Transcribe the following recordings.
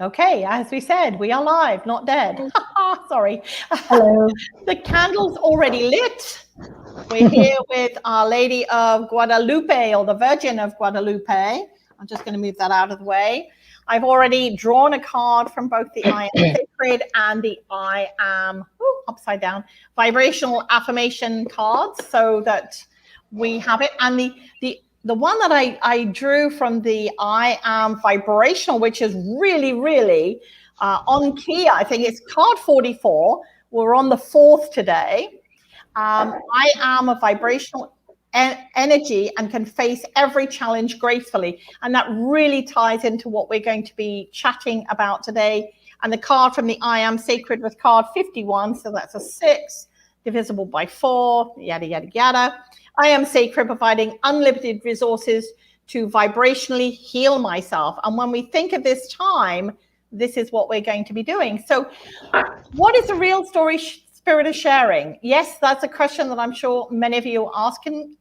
Okay, as we said, we are live, not dead. Sorry. Hello. The candle's already lit. We're here with Our Lady of Guadalupe, or the Virgin of Guadalupe. I'm just going to move that out of the way. I've already drawn a card from both the I Am Sacred and the I Am upside down vibrational affirmation cards, so that we have it. And the one that I drew from the I Am Vibrational, which is really on key. I think it's card 44. We're on the 4th today. I am a vibrational energy and can face every challenge gracefully. And that really ties into what we're going to be chatting about today. And the card from the I Am Sacred was card 51. So that's a 6 divisible by 4, yada, yada, yada. I am sacred, providing unlimited resources to vibrationally heal myself. And when we think of this time, this is what we're going to be doing. So what is the real story Spirit is sharing? Yes, that's a question that I'm sure many of you are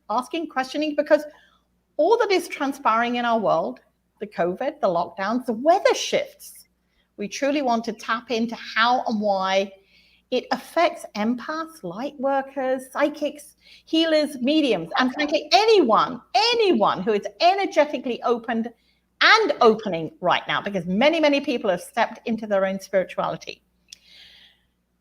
asking, questioning, because all that is transpiring in our world, the COVID, the lockdowns, the weather shifts, we truly want to tap into how and why it affects empaths, light workers, psychics, healers, mediums, and frankly, anyone who is energetically opened and opening right now, because many people have stepped into their own spirituality.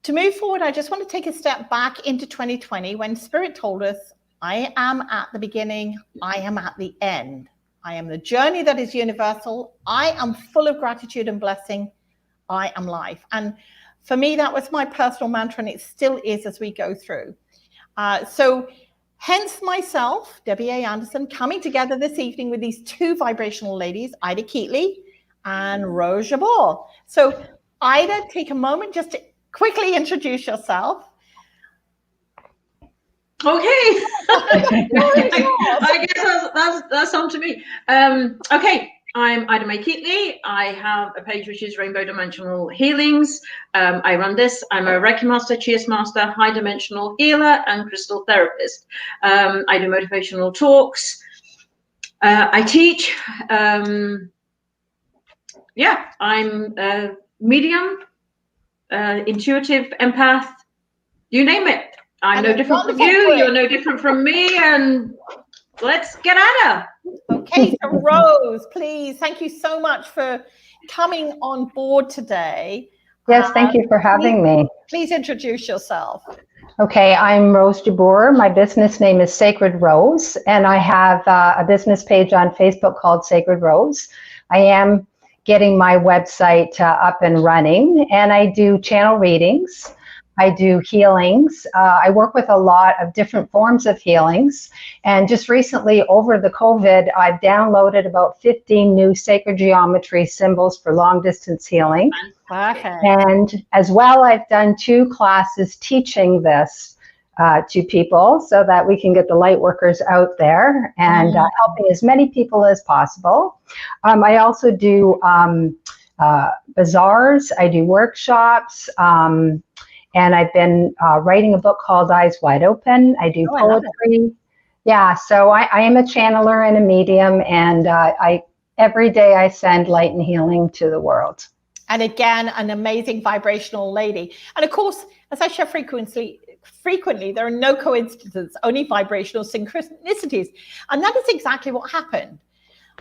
To move forward, I just want to take a step back into 2020 when Spirit told us, I am at the beginning, I am at the end. I am the journey that is universal. I am full of gratitude and blessing. I am life. And for me, that was my personal mantra, and it still is as we go through. So hence myself, Debbie A. Anderson, coming together this evening with these two vibrational ladies, Ida Keightley and Rose Jabbour. So Ida, take a moment just to quickly introduce yourself. Okay. I guess that's on to me. Okay. I'm Ida May Keightley. I have a page which is Rainbow Dimensional Healings. I run this. I'm a Reiki Master, Chias Master, High Dimensional Healer, and Crystal Therapist. I do motivational talks. I teach. I'm a medium, intuitive, empath, you name it. I'm no different from you. You're no different from me. And let's get at her. Okay, so Rose, please, thank you so much for coming on board today. Yes, thank you for having me. Please introduce yourself. Okay, I'm Rose Jabbour. My business name is Sacred Rose, and I have a business page on Facebook called Sacred Rose. I am getting my website up and running, and I do channel readings. I do healings. I work with a lot of different forms of healings. And just recently, over the COVID, I've downloaded about 15 new sacred geometry symbols for long distance healing. Perfect. And as well, I've done 2 classes teaching this to people so that we can get the light workers out there and helping as many people as possible. I also do bazaars. I do workshops. And I've been writing a book called Eyes Wide Open. I do poetry. Yeah, so I am a channeler and a medium, and every day I send light and healing to the world. And again, an amazing vibrational lady. And of course, as I share frequently, there are no coincidences, only vibrational synchronicities. And that is exactly what happened.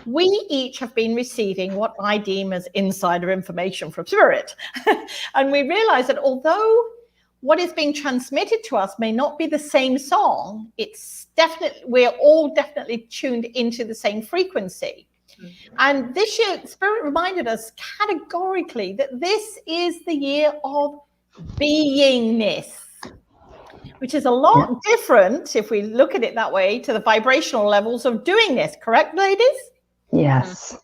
We each have been receiving what I deem as insider information from Spirit. And we realize that although what is being transmitted to us may not be the same song, we're all definitely tuned into the same frequency. Mm-hmm. And this year, Spirit reminded us categorically that this is the year of beingness, which is a lot different, if we look at it that way, to the vibrational levels of doing this. Correct, ladies? Yes.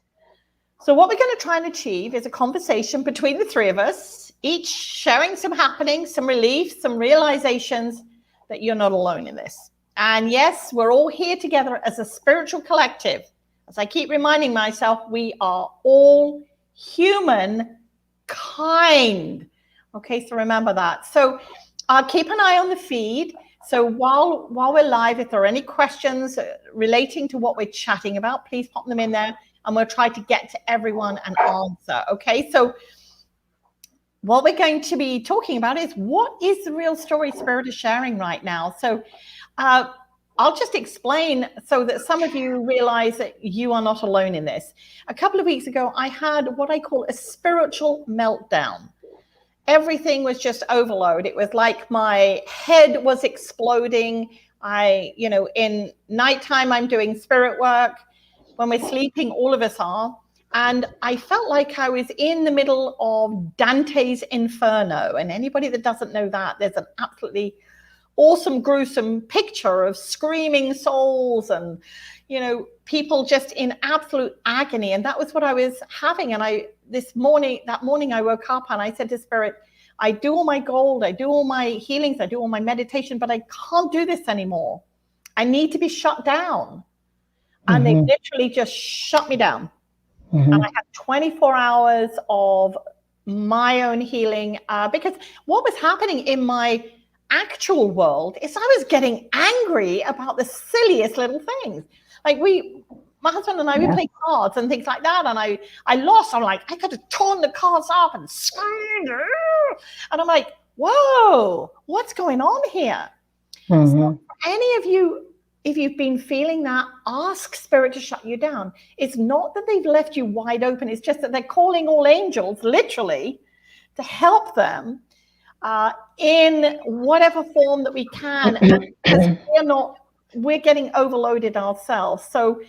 So what we're going to try and achieve is a conversation between the 3 of us, each sharing some happenings, some relief, some realizations that you're not alone in this. And yes, we're all here together as a spiritual collective. As I keep reminding myself, we are all humankind. Okay, so remember that. So keep an eye on the feed. So while we're live, if there are any questions relating to what we're chatting about, please pop them in there. and we'll try to get to everyone and answer. Okay, so what we're going to be talking about is what is the real story Spirit is sharing right now. So I'll just explain so that some of you realize that you are not alone in this. A couple of weeks ago, I had what I call a spiritual meltdown. Everything was just overload. It was like my head was exploding. In nighttime, I'm doing spirit work. When we're sleeping, all of us are. And I felt like I was in the middle of Dante's Inferno. And anybody that doesn't know that, there's an absolutely awesome, gruesome picture of screaming souls and, people just in absolute agony. And that was what I was having. And that morning I woke up and I said to Spirit, I do all my gold, I do all my healings, I do all my meditation, but I can't do this anymore. I need to be shut down. And they literally just shut me down. And I had 24 hours of my own healing because what was happening in my actual world is I was getting angry about the silliest little things. Like my husband and I, we play cards and things like that. And I lost. I'm like, I could have torn the cards up and screamed. And I'm like, whoa, what's going on here? So any of you, if you've been feeling that, ask Spirit to shut you down. It's not that they've left you wide open. It's just that they're calling all angels, literally, to help them in whatever form that we can. Because we're getting overloaded ourselves. So,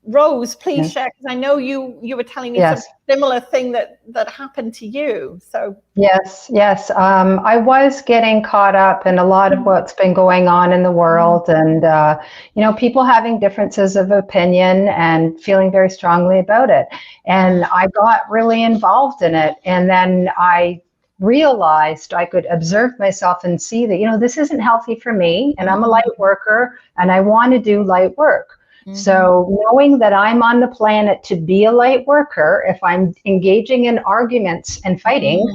Rose, please share, because I know you were telling me some similar thing that happened to you. So yes. I was getting caught up in a lot of what's been going on in the world, and people having differences of opinion and feeling very strongly about it. And I got really involved in it, and then I realized I could observe myself and see that this isn't healthy for me, and I'm a light worker, and I want to do light work. So knowing that I'm on the planet to be a light worker, if I'm engaging in arguments and fighting,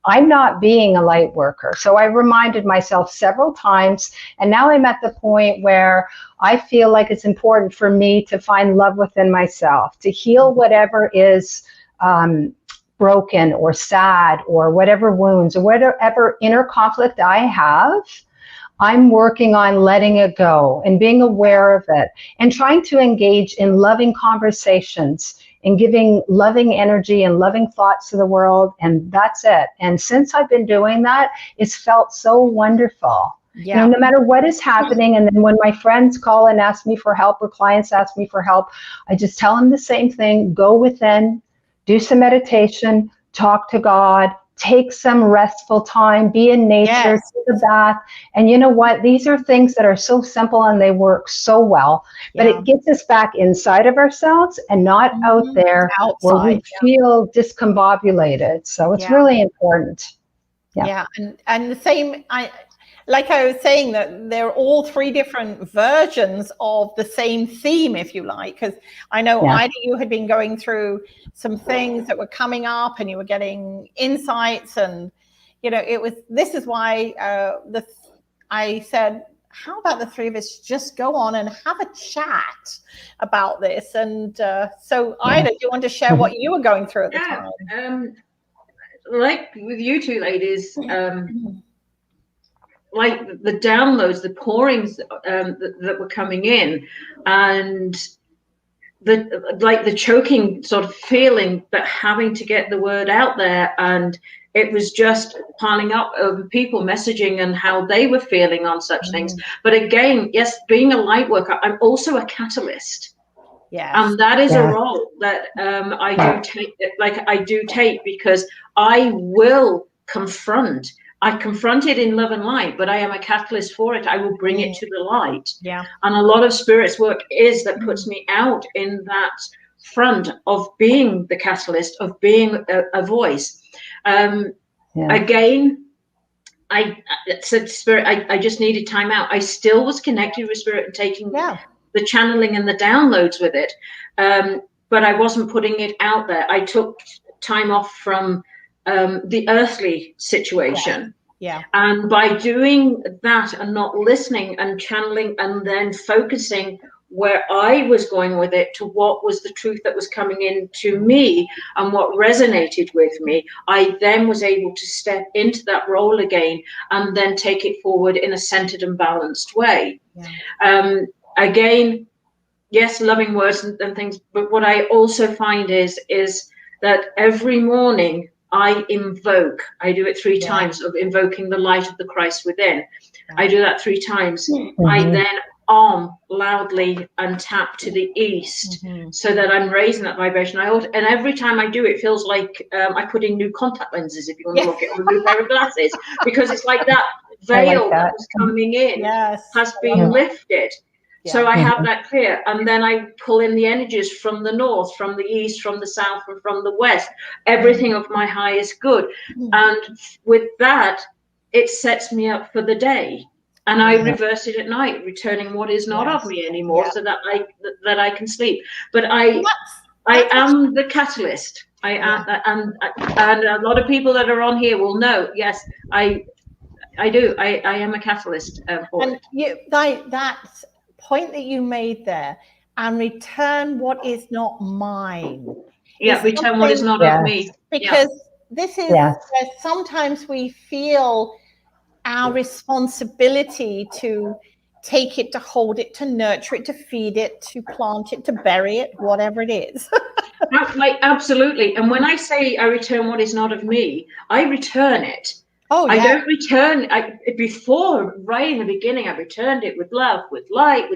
I'm not being a light worker. So I reminded myself several times, and now I'm at the point where I feel like it's important for me to find love within myself, to heal whatever is broken or sad or whatever wounds or whatever inner conflict I have. I'm working on letting it go and being aware of it and trying to engage in loving conversations and giving loving energy and loving thoughts to the world. And that's it. And since I've been doing that, it's felt so wonderful. Yeah. No matter what is happening. And then when my friends call and ask me for help or clients ask me for help, I just tell them the same thing. Go within, do some meditation, talk to God, take some restful time, be in nature, take a bath. And you know what? These are things that are so simple and they work so well, but it gets us back inside of ourselves and not out there where we feel discombobulated. So it's really important. And the same, like I was saying, that they're all three different versions of the same theme, if you like, because I know Ida, you had been going through some things that were coming up and you were getting insights, and this is why I said, how about the three of us just go on and have a chat about this? And so Ida, do you want to share what you were going through at the time? Like with you two ladies, like the downloads, the pourings that were coming in, and the choking sort of feeling, but having to get the word out there, and it was just piling up over people messaging and how they were feeling on such things. But again, yes, being a light worker, I'm also a catalyst. And that is a role that I do take, because I will confront. I confront it in love and light, but I am a catalyst for it. I will bring it to the light. And a lot of Spirit's work is that puts me out in that front of being the catalyst, of being a voice. Again, I said to Spirit, I just needed time out. I still was connected with Spirit and taking the channeling and the downloads with it. But I wasn't putting it out there. I took time off from the earthly situation. And by doing that and not listening and channeling and then focusing where I was going with it to what was the truth that was coming in to me and what resonated with me, I then was able to step into that role again and then take it forward in a centered and balanced way. Yeah. Again, yes, loving words and things, but what I also find is that every morning I invoke. I do it 3 times of invoking the light of the Christ within. I do that 3 times. I then loudly and tap to the east so that I'm raising that vibration. And every time I do it, feels like I put in new contact lenses, if you want to look at a new pair of glasses, because it's like that veil that was coming in has been lifted. So I have that clear, and then I pull in the energies from the north, from the east, from the south, and from the west, everything of my highest good. And with that, it sets me up for the day. And I reverse it at night, returning what is not of me anymore, so that I can sleep. But I am the catalyst. I am, and a lot of people that are on here will know. Yes, I do. I am a catalyst for it. That point that you made there, and return what is not mine. Yeah, return what is not of me. Because this is where sometimes we feel our responsibility to take it, to hold it, to nurture it, to feed it, to plant it, to bury it, whatever it is. Absolutely. And when I say I return what is not of me, I return it. I don't return. Before, right in the beginning, I returned it with love, with light.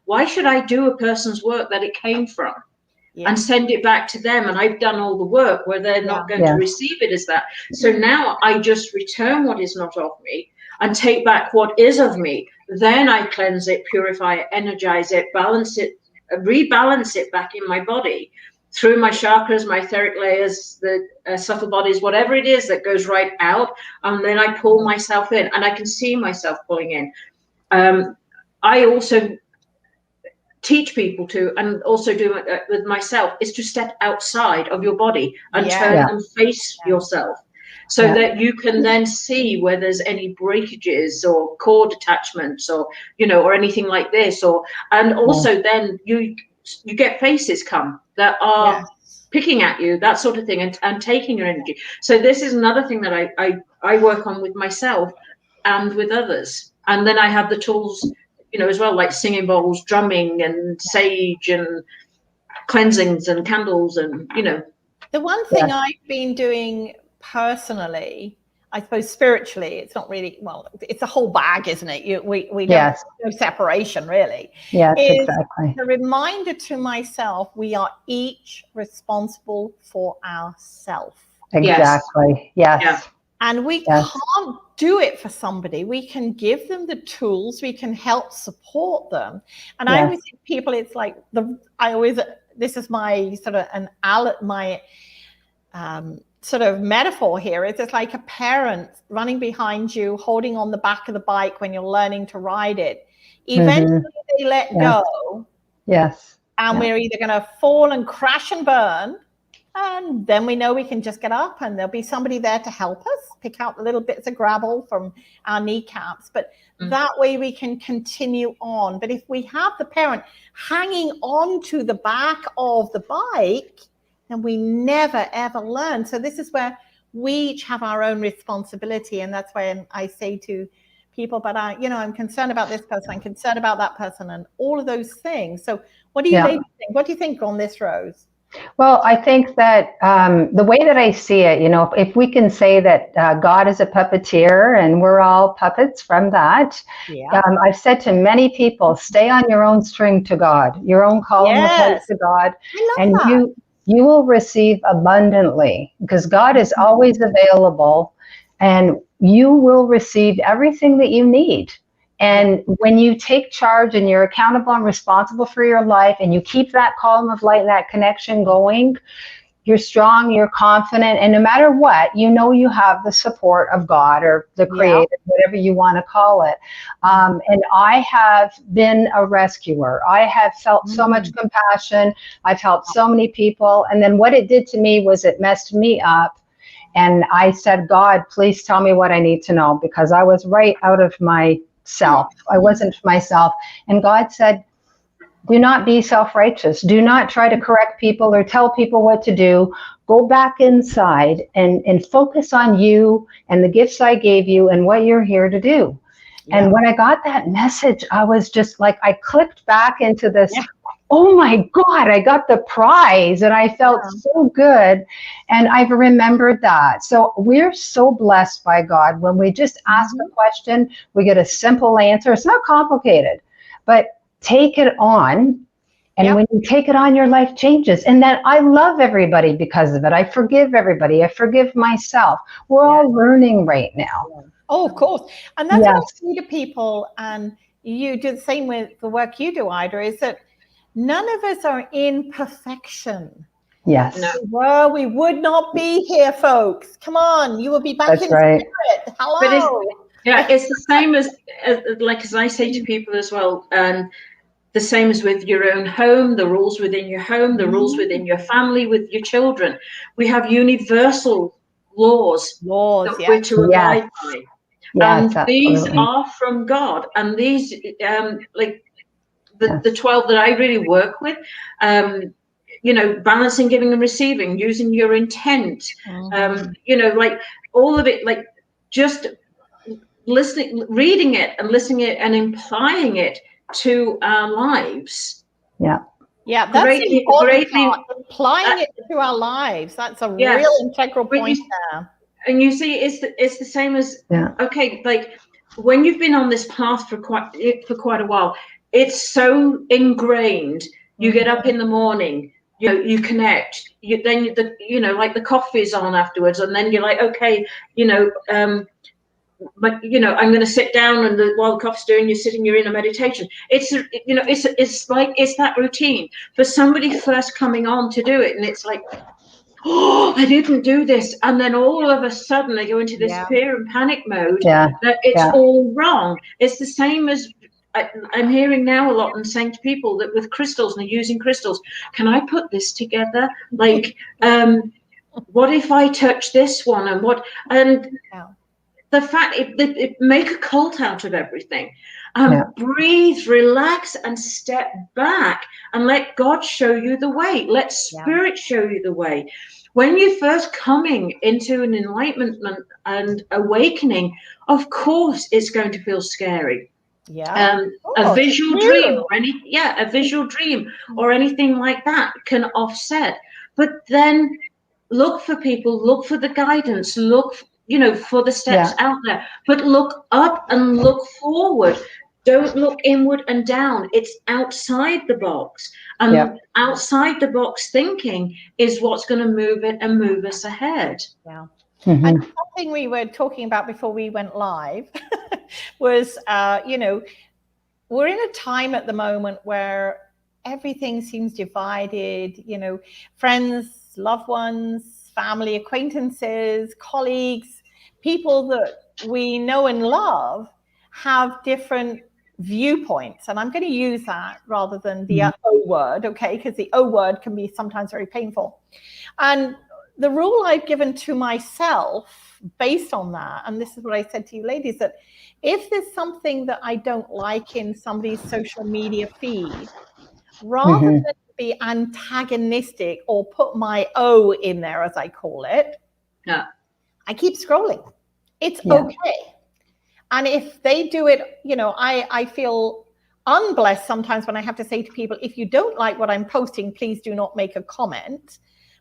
Why should I do a person's work that it came from and send it back to them? And I've done all the work where they're not going to receive it as that. So now I just return what is not of me and take back what is of me. Then I cleanse it, purify it, energize it, balance it, rebalance it back in my body through my chakras, my etheric layers, the subtle bodies, whatever it is that goes right out. And then I pull myself in, and I can see myself pulling in. I also teach people to, and also do it with myself, is to step outside of your body and turn and face yourself, so that you can then see where there's any breakages or cord attachments, or or anything like this, and also then you get faces come that are picking at you, that sort of thing, and taking your energy. So this is another thing that I work on with myself and with others. And then I have the tools, as well, like singing bowls, drumming, and sage, and cleansings, and candles, and The one thing I've been doing personally, I suppose spiritually, it's not really, it's a whole bag, isn't it? We don't, no separation really. Yes, exactly. The reminder to myself, we are each responsible for ourselves. Exactly. Yes. Yeah. And we can't do it for somebody. We can give them the tools. We can help support them. And I always think people, it's like this is my sort of sort of metaphor here. It's like a parent running behind you, holding on the back of the bike when you're learning to ride it. Eventually they let go. Yes. And we're either going to fall and crash and burn, and then we know we can just get up, and there'll be somebody there to help us pick out the little bits of gravel from our kneecaps. But that way we can continue on. But if we have the parent hanging on to the back of the bike, and we never, ever learn. So this is where we each have our own responsibility. And that's why I say to people, but I'm concerned about this person, I'm concerned about that person, and all of those things. So what do you think? What do you think on this, Rose? Well, I think that the way that I see it, if we can say that God is a puppeteer and we're all puppets from that, I've said to many people, stay on your own string to God, your own column of light to God, and you will receive abundantly, because God is always available, and you will receive everything that you need. And when you take charge and you're accountable and responsible for your life, and you keep that column of light, that connection going, you're strong, you're confident, and no matter what, you have the support of God or the Creator, whatever you want to call it. And I have been a rescuer. I have felt so much compassion. I've helped so many people. And then what it did to me was it messed me up. And I said, God, please tell me what I need to know, because I was right out of myself. I wasn't myself. And God said, Do not be self-righteous. Do not try to correct people or tell people what to do. Go back inside and focus on you and the gifts I gave you and what you're here to do. Yeah. And when I got that message, I was just like, I clicked back into this, oh my God, I got the prize, and I felt so good. And I've remembered that. So we're so blessed by God. When we just ask a question, we get a simple answer. It's not complicated, but take it on. And when you take it on, your life changes. And then I love everybody because of it. I forgive everybody. I forgive myself. We're all learning right now. Oh, of course. And that's what I say to people, and you do the same with the work you do, Ida, is that none of us are in perfection. Yes. No. Well, we would not be here, folks. Come on, you will be back in spirit. Hello. But it's the same as I say to people as well. The same as with your own home, the rules within your home, the rules within your family, with your children. We have universal laws that we're to abide by. Yes, and these are from God. And these, the 12 that I really work with, balancing, giving and receiving, using your intent, all of it, just listening, reading it and listening it and implying it to our lives. That's the important part. Applying it to our lives. That's a real integral point there. And you see, it's the same as when you've been on this path for quite a while, it's so ingrained. You get up in the morning, you connect. The coffee's on afterwards, and then you're like, okay, but I'm going to sit down, and while the coffee's doing, you're in a meditation. It's that routine for somebody first coming on to do it, and it's like, oh, I didn't do this, and then all of a sudden they go into this fear and panic mode that it's all wrong. It's the same as I'm hearing now a lot and saying to people that with crystals, and they're using crystals, can I put this together? Like, what if I touch this one, and the fact it make a cult out of everything. Breathe, relax, and step back and let God show you the way. Let spirit show you the way. When you're first coming into an enlightenment and awakening, of course it's going to feel scary. A visual dream or anything like that can offset. But then look for people, look for the guidance, look for the steps out there, but look up and look forward. Don't look inward and down. It's outside the box. And outside the box thinking is what's going to move it and move us ahead. And something we were talking about before we went live was, we're in a time at the moment where everything seems divided, friends, loved ones, family, acquaintances, colleagues, people that we know and love have different viewpoints. And I'm going to use that rather than the O word, okay? Because the O word can be sometimes very painful. And the rule I've given to myself based on that, and this is what I said to you ladies, that if there's something that I don't like in somebody's social media feed, rather than be antagonistic or put my O in there, as I call it, I keep scrolling. It's okay. And if they do it, I feel unblessed sometimes when I have to say to people, if you don't like what I'm posting, please do not make a comment.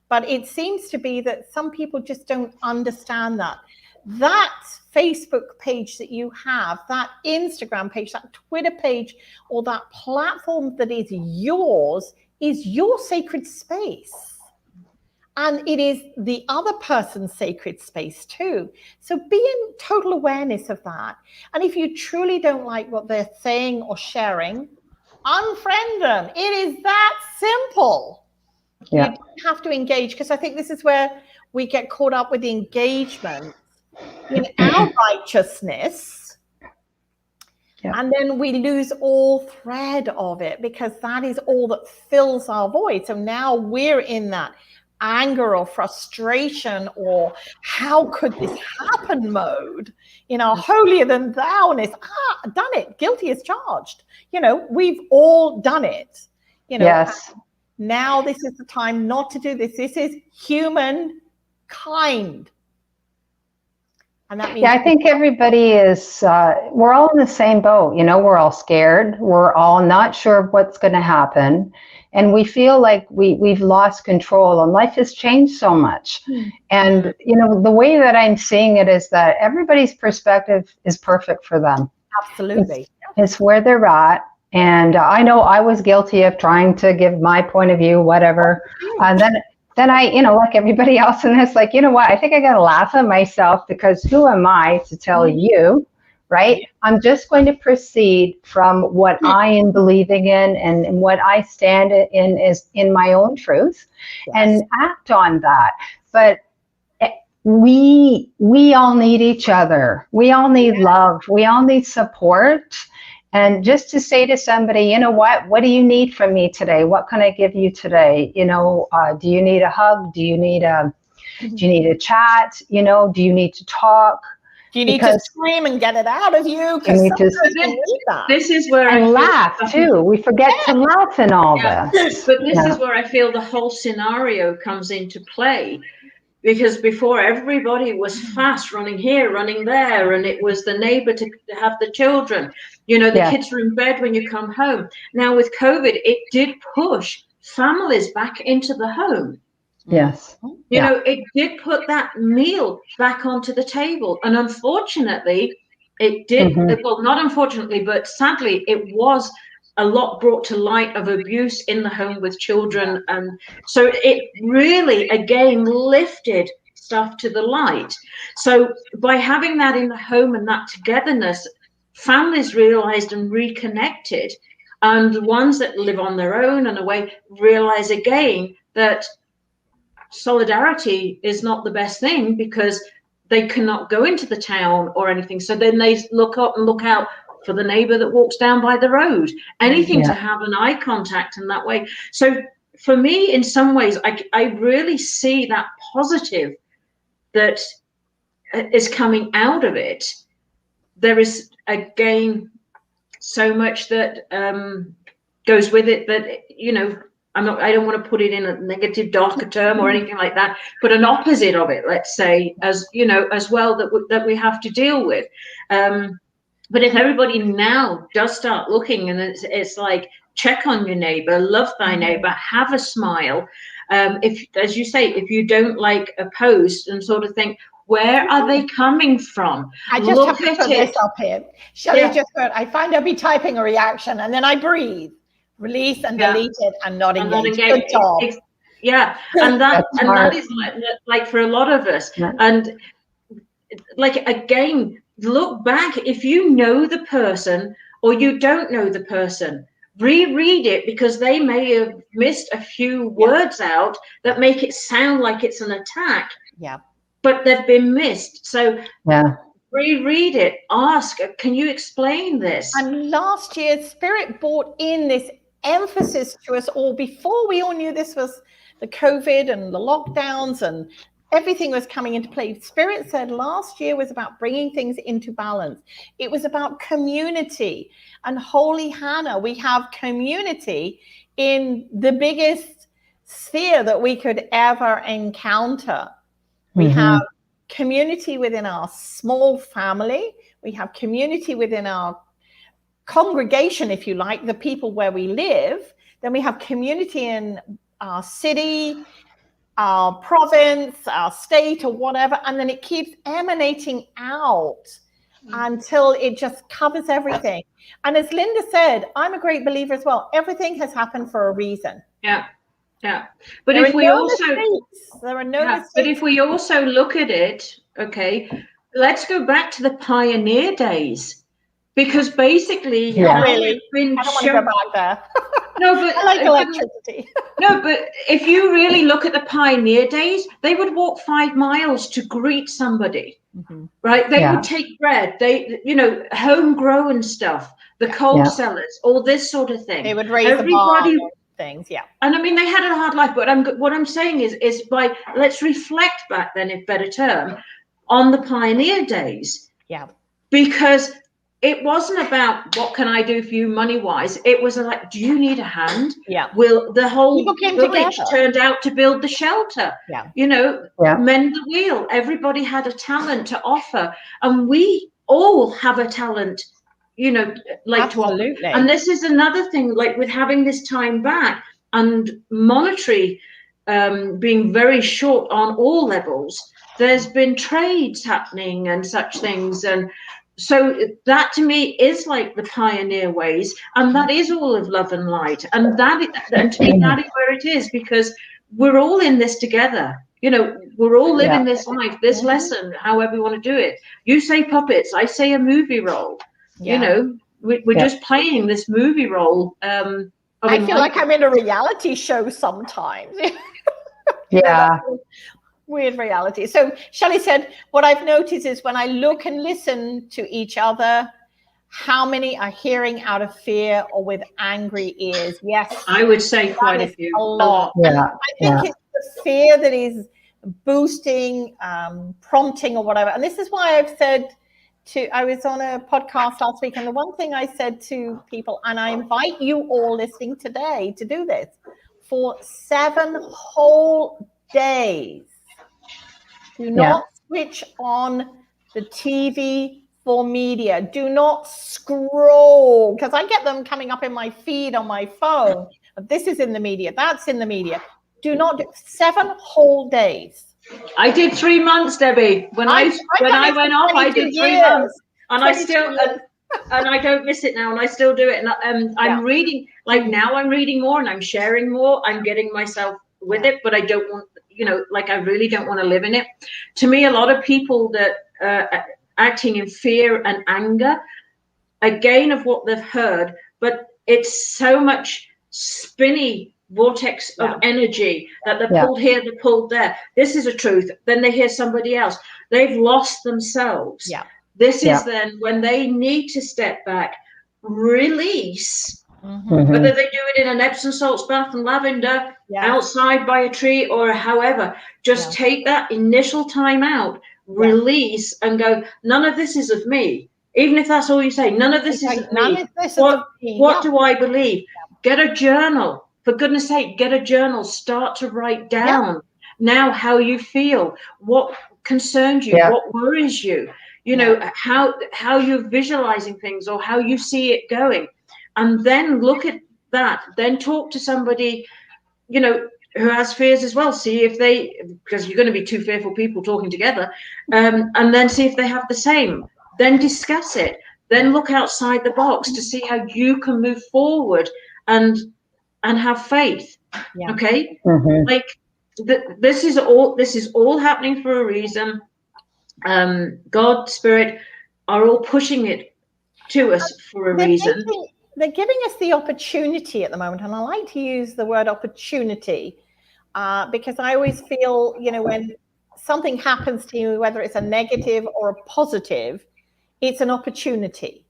But it seems to be that some people just don't understand that Facebook page that you have, that Instagram page, that Twitter page, or that platform that is your sacred space. And it is the other person's sacred space too. So be in total awareness of that. And if you truly don't like what they're saying or sharing, unfriend them. It is that simple. You don't have to engage, because I think this is where we get caught up with the engagement in our righteousness. And then we lose all thread of it, because that is all that fills our void. So now we're in that anger or frustration or how could this happen mode, in our holier than thou-ness. Done it, guilty as charged. We've all done it. you know, Yes. now this is the time not to do this. This is humankind. And that means, Yeah, I think everybody is, we're all in the same boat. You know, we're all scared. We're all not sure what's going to happen. And we feel like we've lost control, and life has changed so much. And, you know, the way that I'm seeing it is that everybody's perspective is perfect for them. absolutely. It's where they're at. And I know I was guilty of trying to give my point of view, whatever. And then I, you know, like everybody else in this, like, you know what, I think I got to laugh at myself, because who am I to tell you, right? I'm just going to proceed from what I am believing in, and what I stand in is in my own truth, and act on that. But we all need each other. We all need love. We all need support. And just to say to somebody, you know what do you need from me today? What can I give you today? You know, do you need a hug? Do you need a chat? You know, do you need to talk? Do you need to scream and get it out of you? You need to, this is where and I laugh too. We forget to laugh in all this. But this is where I feel the whole scenario comes into play. Because before, everybody was fast, running here, running there, and it was the neighbor to have the children. You know, the kids were in bed when you come home. Now with COVID, it did push families back into the home. Yes. You know, it did put that meal back onto the table. And unfortunately, it did, well, not unfortunately, but sadly, it was a lot brought to light of abuse in the home with children. And so it really, again, lifted stuff to the light. So by having that in the home and that togetherness, families realized and reconnected. And the ones that live on their own and away realize again that solidarity is not the best thing, because they cannot go into the town or anything. So then they look up and look out for the neighbor that walks down by the road, anything to have an eye contact in that way. So for me, in some ways, I really see that positive that is coming out of it. There is, again, so much that goes with it that, you know, I don't want to put it in a negative, darker term or anything like that, but an opposite of it, let's say, as you know, as well, that we have to deal with. But if everybody now does start looking, and it's like, check on your neighbor, love thy neighbor, have a smile. If, as you say, if you don't like a post, and sort of think, where are they coming from? I just have to put this up here. Shelley just heard, I find I'll be typing a reaction, and then I breathe, release and delete it, and not engage. Good job. And that is like for a lot of us. And like, again, look back. If you know the person or you don't know the person, reread it, because they may have missed a few words out that make it sound like it's an attack. But they've been missed. So reread it. Ask, can you explain this? And last year, Spirit brought in this emphasis to us all, before we all knew this was the COVID and the lockdowns and everything was coming into play. Spirit said last year was about bringing things into balance. It was about community. And Holy Hannah, we have community in the biggest sphere that we could ever encounter. We have community within our small family. We have community within our congregation, if you like, the people where we live. Then we have community in our city, our province, our state, or whatever, and then it keeps emanating out until it just covers everything. And as Linda said, I'm a great believer as well. Everything has happened for a reason. But if we also but if we also look at it, okay, let's go back to the pioneer days, because basically really been I don't want to go back there. No, but I like electricity. No, but if you really look at the pioneer days, they would walk 5 miles to greet somebody, right? They would take bread, they, you know, homegrown stuff, the cold cellars, all this sort of thing. They would raise everybody things, And I mean, they had a hard life, but what I'm saying is by, let's reflect back then, if better term, on the pioneer days. Yeah. Because it wasn't about what can I do for you money wise. It was like, do you need a hand? Yeah. Will the whole village together. turned out to build the shelter? Yeah. You know, mend the wheel. Everybody had a talent to offer, and we all have a talent, you know, like Absolutely. to offer. And this is another thing, like with having this time back and monetary being very short on all levels. There's been trades happening and such things, and so that to me is like the pioneer ways, and that is all of love and light, and and to me that is where it is, because we're all in this together. You know, we're all living this life, this lesson, however you want to do it. You say puppets, I say a movie role. You know, we're just playing this movie role. I feel like I'm in a reality show sometimes. Weird reality. So Shelley said, what I've noticed is when I look and listen to each other, how many are hearing out of fear or with angry ears? Yes. I would say quite a few. A lot. Yeah. I think it's the fear that is boosting, prompting or whatever. And this is why I've said I was on a podcast last week, and the one thing I said to people, and I invite you all listening today to do this, for 7 whole days, do not switch on the TV for media. Do not scroll, because I get them coming up in my feed on my phone. This is in the media, that's in the media. Do not do 7 whole days. I did 3 months, Debbie. When I went off, I did 3 months, and I still and I don't miss it now, and I still do it. And I'm reading, like now I'm reading more, and I'm sharing more. I'm getting myself with it, but I don't want, you know, like I really don't want to live in it. To me, a lot of people that are acting in fear and anger, again, of what they've heard, but it's so much spinny vortex of energy that they're pulled here, they're pulled there. This is a truth. Then they hear somebody else. They've lost themselves. This is then when they need to step back, release, whether they do it in an Epsom salts bath and lavender, outside by a tree, or however, just take that initial time out, release, and go, none of this is of me. Even if that's all you say, none of this is of me. What do I believe? Get a journal. For goodness sake, get a journal. Start to write down now how you feel, what concerns you, what worries you, you know, how you're visualizing things or how you see it going. And then look at that. Then talk to somebody, you know, who has fears as well. See if they, because you're going to be 2 fearful people talking together, and then see if they have the same. Then discuss it. Then look outside the box to see how you can move forward and have faith. Okay. Like this is all happening for a reason. God, Spirit are all pushing it to us for a reason. They're giving us the opportunity at the moment, and I like to use the word opportunity because I always feel, you know, when something happens to you, whether it's a negative or a positive, it's an opportunity.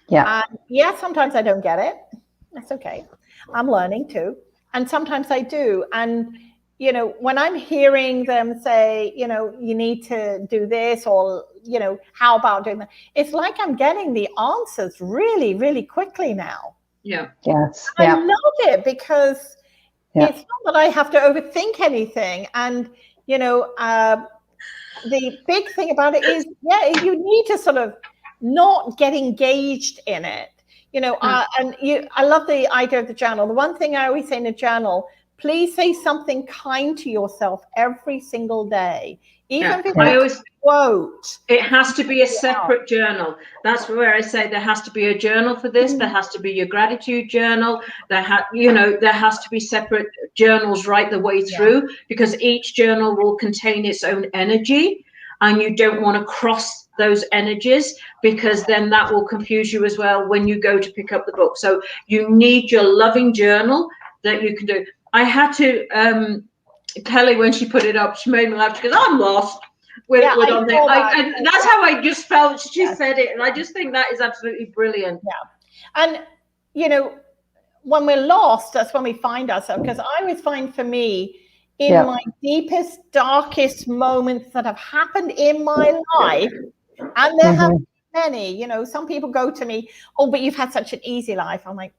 Sometimes I don't get it. That's okay. I'm learning too. And sometimes I do. And, you know, when I'm hearing them say, you know, you need to do this, or, you know, how about doing that? It's like I'm getting the answers really, really quickly now. I love it, because it's not that I have to overthink anything. And, you know, the big thing about it is, you need to sort of not get engaged in it. You know, I love the idea of the journal. The one thing I always say in a journal, please say something kind to yourself every single day. Even if it's a quote. It has to be a separate journal. That's where I say there has to be a journal for this. There has to be your gratitude journal. There has to be separate journals right the way through, because each journal will contain its own energy, and you don't want to cross those energies, because then that will confuse you as well when you go to pick up the book. So you need your loving journal that you can do. I had to, Kelly, when she put it up, she made me laugh. She goes, I'm lost with on there. And that's how I just felt. She said it, and I just think that is absolutely brilliant. And, you know, when we're lost, that's when we find ourselves. Because I always find, for me, in my deepest, darkest moments that have happened in my life, and there have Penny, you know, some people go to me, oh, but you've had such an easy life. I'm like,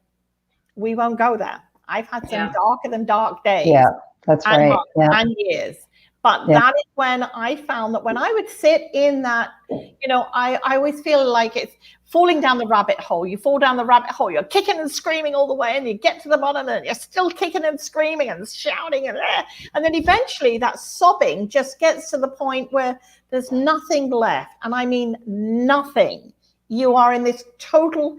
we won't go there. I've had some darker than dark days. Yeah, that's and right. months and years. But that is when I found that when I would sit in that, you know, I always feel like it's falling down the rabbit hole. You fall down the rabbit hole, you're kicking and screaming all the way, and you get to the bottom and you're still kicking and screaming and shouting and then eventually that sobbing just gets to the point where there's nothing left. And I mean nothing. You are in this total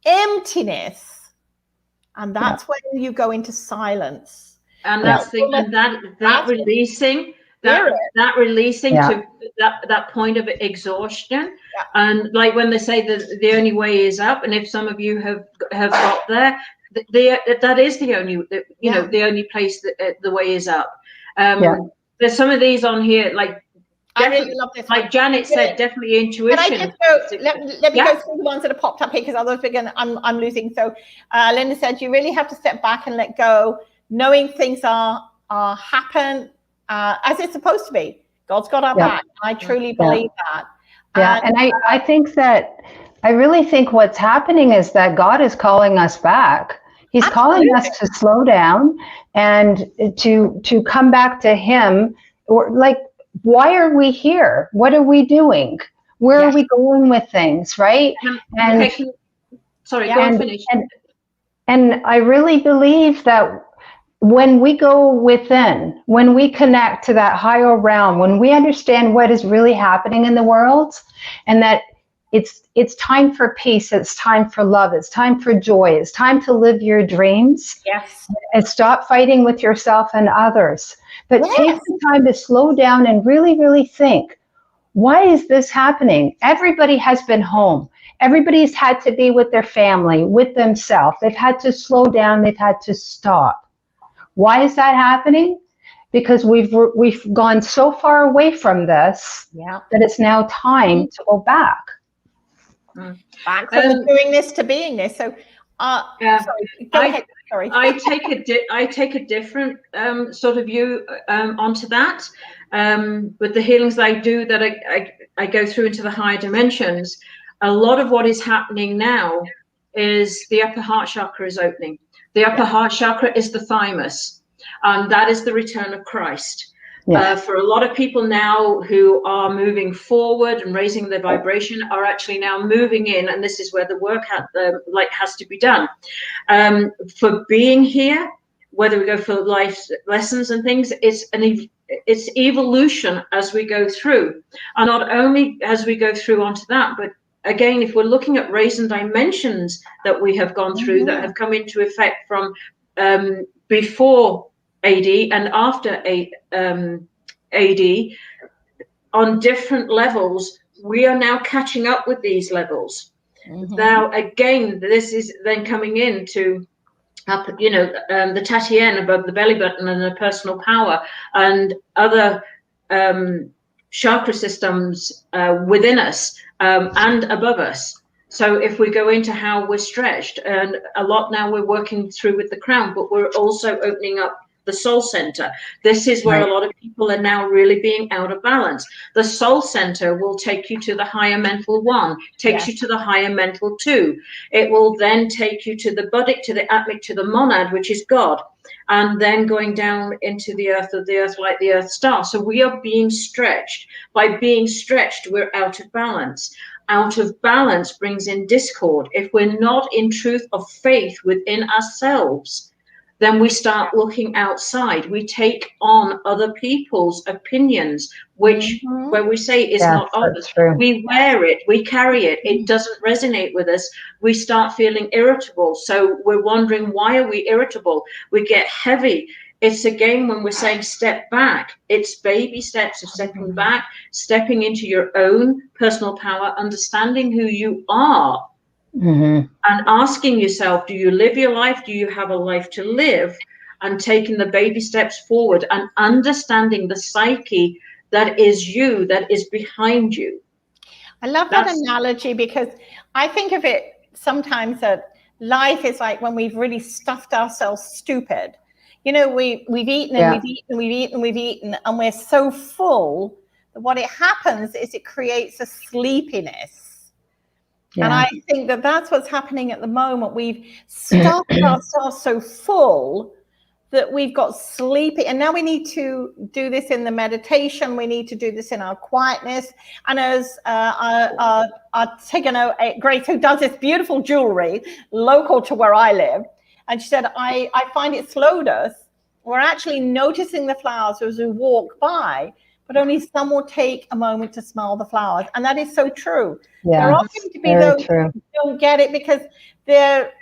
emptiness. And that's when you go into silence. And that's that releasing to that point of exhaustion. And like when they say that the only way is up, and if some of you have got there, that is the only, you know, the only place that the way is up. There's some of these on here, like I really love this. Like Janet said, definitely intuition. Can I just go, let me go through the ones that have popped up here, because otherwise I'm losing. So Linda said, you really have to step back and let go, knowing things are happen as it's supposed to be. God's got our back. I truly believe that. And I think that, I really think what's happening is that God is calling us back. He's calling us to slow down and to come back to Him. Or like, why are we here? What are we doing? Where are we going with things, right? And sorry, go and finish. And I really believe that when we go within, when we connect to that higher realm, when we understand what is really happening in the world, and that it's time for peace, it's time for love, it's time for joy, it's time to live your dreams. Yes. And stop fighting with yourself and others. But take the time to slow down and really, really think, why is this happening? Everybody has been home. Everybody's had to be with their family, with themselves. They've had to slow down. They've had to stop. Why is that happening? Because we've gone so far away from this that it's now time to go back. Back from doing this to being this. So, sorry, go ahead. Sorry. I take a different sort of view onto that. With the healings that I do, that I go through into the higher dimensions, a lot of what is happening now is the upper heart chakra is opening. The upper heart chakra is the thymus, and that is the return of Christ. For a lot of people now who are moving forward and raising their vibration are actually now moving in, and this is where the work has to be done. For being here, whether we go for life lessons and things, it's evolution as we go through, and not only as we go through onto that, but again, if we're looking at raising dimensions that we have gone through that have come into effect from before AD and after AD on different levels, we are now catching up with these levels. Now, again, this is then coming into up, the Tatian above the belly button and the personal power and other chakra systems within us and above us. So if we go into how we're stretched, and a lot now we're working through with the crown, but we're also opening up the soul center. This is where a lot of people are now really being out of balance. The soul center will take you to the higher mental 1, takes you to the higher mental 2. It will then take you to the buddhic, to the atmic, to the monad, which is God, and then going down into the earth of the earth, like the earth star. So we are being stretched. By being stretched, we're out of balance. Out of balance brings in discord. If we're not in truth of faith within ourselves, then we start looking outside. We take on other people's opinions, which where we say is not ours. We wear it, we carry it, it doesn't resonate with us. We start feeling irritable. So we're wondering, why are we irritable? We get heavy. It's again, when we're saying step back, it's baby steps of stepping back, stepping into your own personal power, understanding who you are. And asking yourself, do you live your life? Do you have a life to live? And taking the baby steps forward and understanding the psyche that is you, that is behind you. I love that analogy, because I think of it sometimes that life is like when we've really stuffed ourselves stupid. We've eaten and we've eaten and we've eaten and we've eaten, and we're so full that what it happens is it creates a sleepiness. Yeah. And I think that that's what's happening at the moment. We've stuffed ourselves so full that we've got sleepy, and now we need to do this in the meditation. We need to do this in our quietness. And as our Tigano Grace, who does this beautiful jewelry local to where I live, and she said, I find it slowed us. We're actually noticing the flowers as we walk by, but only some will take a moment to smell the flowers. And that is so true. Yeah, there are going to be those who don't get it because they're,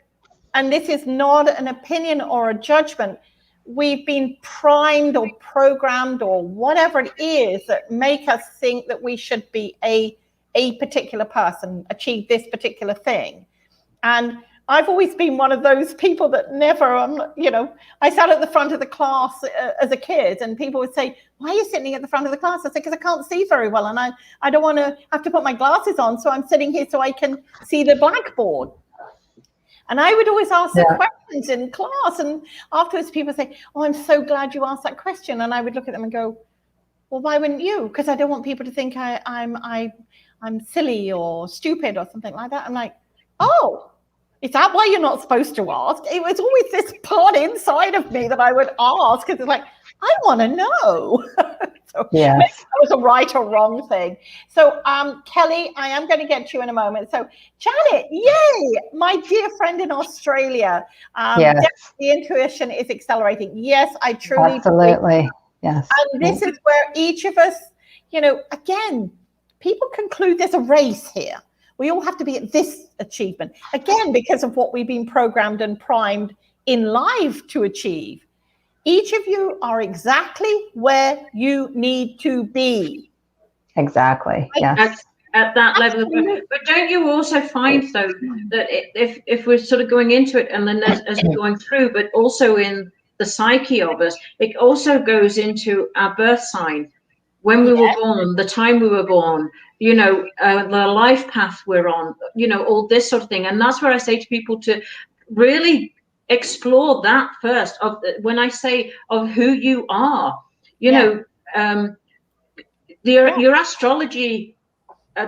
and this is not an opinion or a judgment, we've been primed or programmed or whatever it is that make us think that we should be a particular person, achieve this particular thing. And I've always been one of those people that never, you know, I sat at the front of the class as a kid, and people would say, why are you sitting at the front of the class? I said, because I can't see very well, and I don't want to have to put my glasses on, so I'm sitting here so I can see the blackboard. And I would always ask the questions in class, and afterwards people say, oh, I'm so glad you asked that question. And I would look at them and go, well, why wouldn't you? Because I don't want people to think I'm silly or stupid or something like that. I'm like, oh, is that why you're not supposed to ask? It was always this part inside of me that I would ask, because it's like, I want to know. So maybe that was a right or wrong thing. So Kelly, I am going to get to you in a moment. So Janet, yay, my dear friend in Australia. Definitely the intuition is accelerating. Yes, I truly absolutely. Yes. And this is where each of us, you know, again, people conclude there's a race here. We all have to be at this achievement. Again, because of what we've been programmed and primed in life to achieve. Each of you are exactly where you need to be. Exactly. Yes. At that level. But don't you also find, though, that if we're sort of going into it and then as we're going through, but also in the psyche of us, it also goes into our birth sign. When we were born, the time we were born, you know, the life path we're on, you know, all this sort of thing. And that's where I say to people to really explore that first. When I say of who you are, you know, your astrology,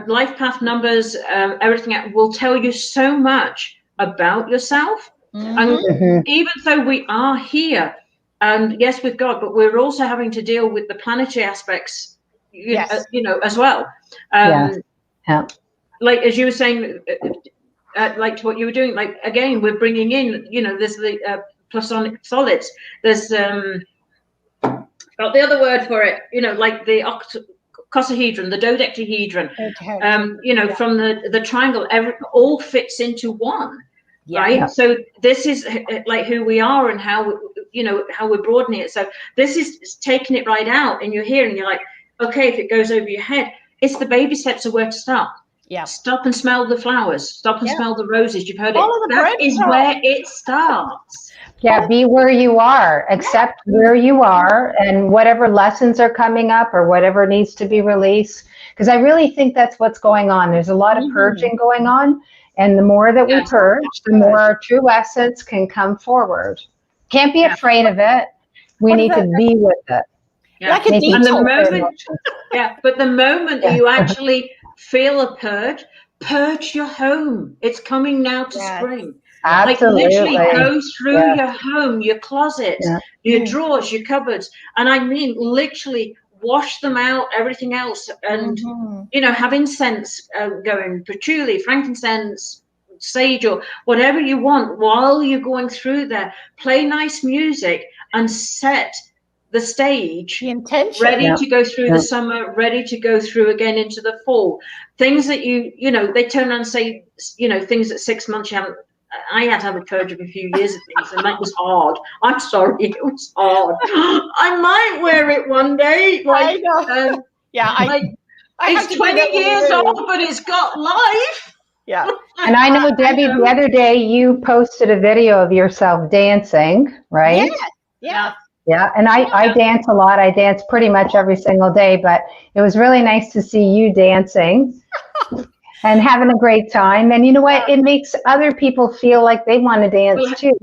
life path numbers, everything will tell you so much about yourself. And even though we are here, and yes, with God, but we're also having to deal with the planetary aspects, you know, as well. Like as you were saying, like to what you were doing, like again, we're bringing in, you know, there's the plasonic solids. There's got the other word for it, you know, like the octahedron, the dodecahedron. You know, from the triangle, all fits into one. Right. So this is like who we are and how, you know, how we're broadening it. So this is taking it right out, and you're here and you're like, okay, if it goes over your head, it's the baby steps of where to start. Stop and smell the flowers. Stop and smell the roses. You've heard it. That is where it starts. Be where you are. Accept where you are, and whatever lessons are coming up or whatever needs to be released. Because I really think that's what's going on. There's a lot of purging going on. And the more that we purge, the more our true essence can come forward. Can't be afraid of it. We need to be with it. Like a and the moment, but the moment that you actually feel a purge your home. It's coming now to spring. Absolutely. Like literally go through your home, your closets, your drawers, your cupboards. And I mean, literally wash them out, everything else. And, you know, have incense going, patchouli, frankincense, sage, or whatever you want while you're going through there. Play nice music and set the stage, the intention, ready to go through the summer, ready to go through again into the fall. Things that you know, they turn around and say, you know, things that 6 months you haven't. I had to have a purge of a few years of things, and that was hard. I'm sorry, it was hard. I might wear it one day. Like, it's 20 years old, but it's got life. Yeah. And I know, Debbie, the other day you posted a video of yourself dancing, right? Yeah, and I dance a lot. I dance pretty much every single day, but it was really nice to see you dancing and having a great time. And you know what? It makes other people feel like they want to dance too.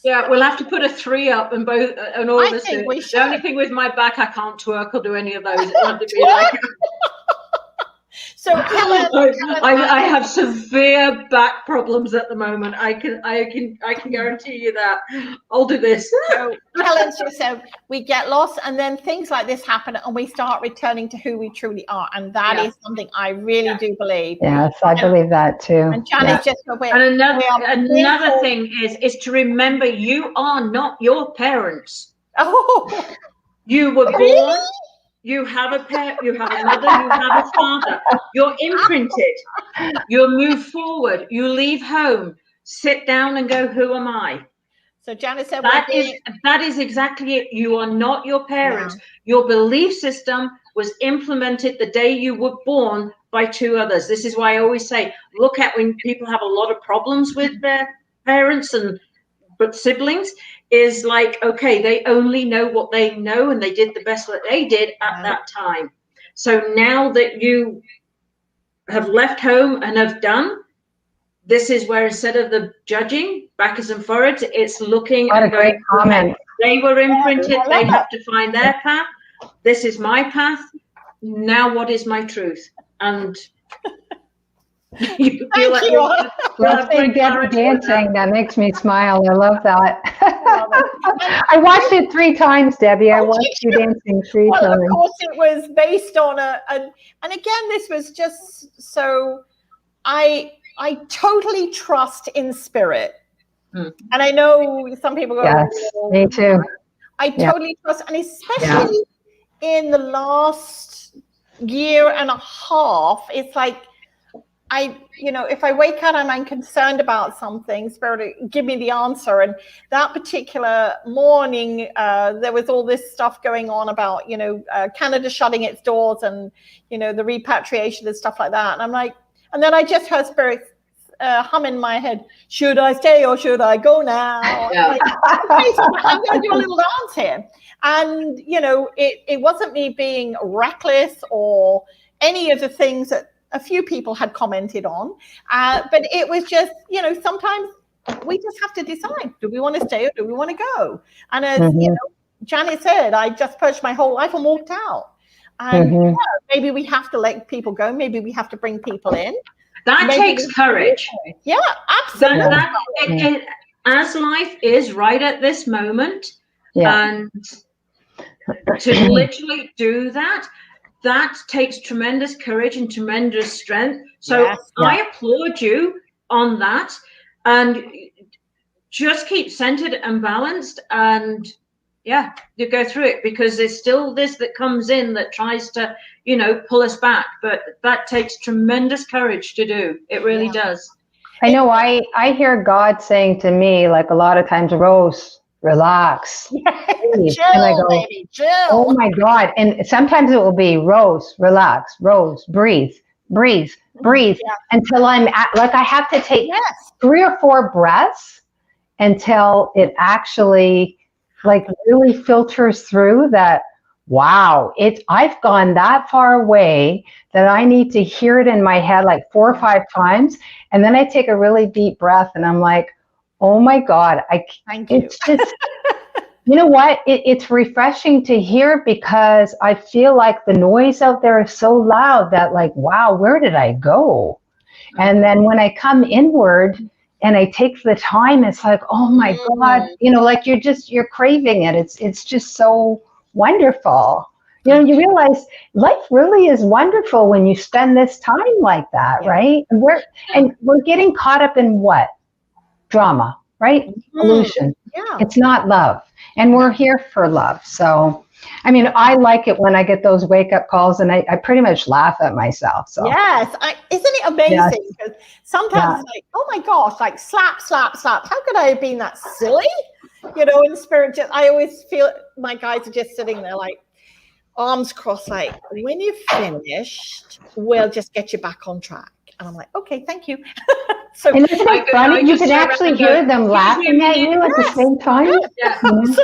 Yeah, we'll have to put a 3 up and both and all this. The only thing with my back, I can't twerk or do any of those. It'll have to be like. So Helen, I have severe back problems at the moment. I can guarantee you that. I'll do this. So Helen's just said we get lost, and then things like this happen, and we start returning to who we truly are, and that is something I really do believe. Yes, I believe that too. And Janice just and another thing is to remember you are not your parents. Oh, you were really? born. You have a parent, you have a mother, you have a father. You're imprinted. You move forward. You leave home, sit down and go, who am I? So Janice said that is exactly it. You are not your parents. Yeah. Your belief system was implemented the day you were born by two others. This is why I always say, look at when people have a lot of problems with their parents but siblings, is like, okay, they only know what they know, and they did the best that they did at that time. So now that you have left home and have done, this is where instead of the judging backwards and forwards, it's looking and going, great comment. They were imprinted, they have to find their path. This is my path. Now what is my truth? And you feel like dancing. That makes me smile. I love that. I watched it 3 times, Debbie. I watched you dancing 3 times. Of course, it was based on and again, this was just so I totally trust in spirit. And I know some people go, yes, me too. I totally trust, and especially in the last year and a half, it's like if I wake up and I'm concerned about something, Spirit, give me the answer. And that particular morning, there was all this stuff going on about, Canada shutting its doors and, the repatriation and stuff like that. And I'm like, and then I just heard Spirit hum in my head, should I stay or should I go now? Yeah. I'm going to do a little dance here. And, it wasn't me being reckless or any of the things that a few people had commented on, but it was just, sometimes we just have to decide, do we want to stay or do we want to go? And as Janet said, I just purged my whole life and walked out. And maybe we have to let people go. Maybe we have to bring people in. That takes courage. Yeah, absolutely. As life is right at this moment, and to literally do that takes tremendous courage and tremendous strength. So I applaud you on that, and just keep centered and balanced, and you go through it, because there's still this that comes in that tries to, pull us back, but that takes tremendous courage to do. It really does. I know I hear God saying to me, like a lot of times, Rose, relax. Chill, and I go, baby, chill. Oh my God. And sometimes it will be Rose, relax, Rose, breathe, until I'm like, I have to take 3 or 4 breaths until it actually like really filters through that. Wow, I've gone that far away that I need to hear it in my head like 4 or 5 times. And then I take a really deep breath and I'm like, oh my God, it's just, you know what? It's refreshing to hear, because I feel like the noise out there is so loud that like, wow, where did I go? And then when I come inward and I take the time, it's like, oh my God, like you're craving it. It's just so wonderful. You realize life really is wonderful when you spend this time like that, right? And we're getting caught up in what? Drama, right? Illusion. Yeah. It's not love. And we're here for love. So, I mean, I like it when I get those wake-up calls, and I pretty much laugh at myself. So yes, isn't it amazing? Because sometimes it's like, oh my gosh, like slap. How could I have been that silly? In spirit, I always feel my guys are just sitting there like arms crossed, like, when you've finished, we'll just get you back on track. And I'm like, okay, thank you. So and isn't it funny? You can actually hear them laughing at you at the same time.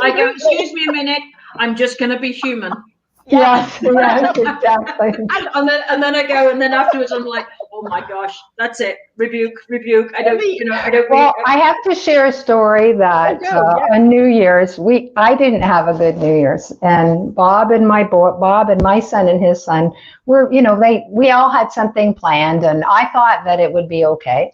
I go, excuse me a minute, I'm just going to be human. Yes, exactly. And then I go, and then afterwards I'm like, oh my gosh, that's it. Rebuke. I don't. Well, I have to share a story that on New Year's, I didn't have a good New Year's, and Bob and my son and his son were, we all had something planned, and I thought that it would be okay.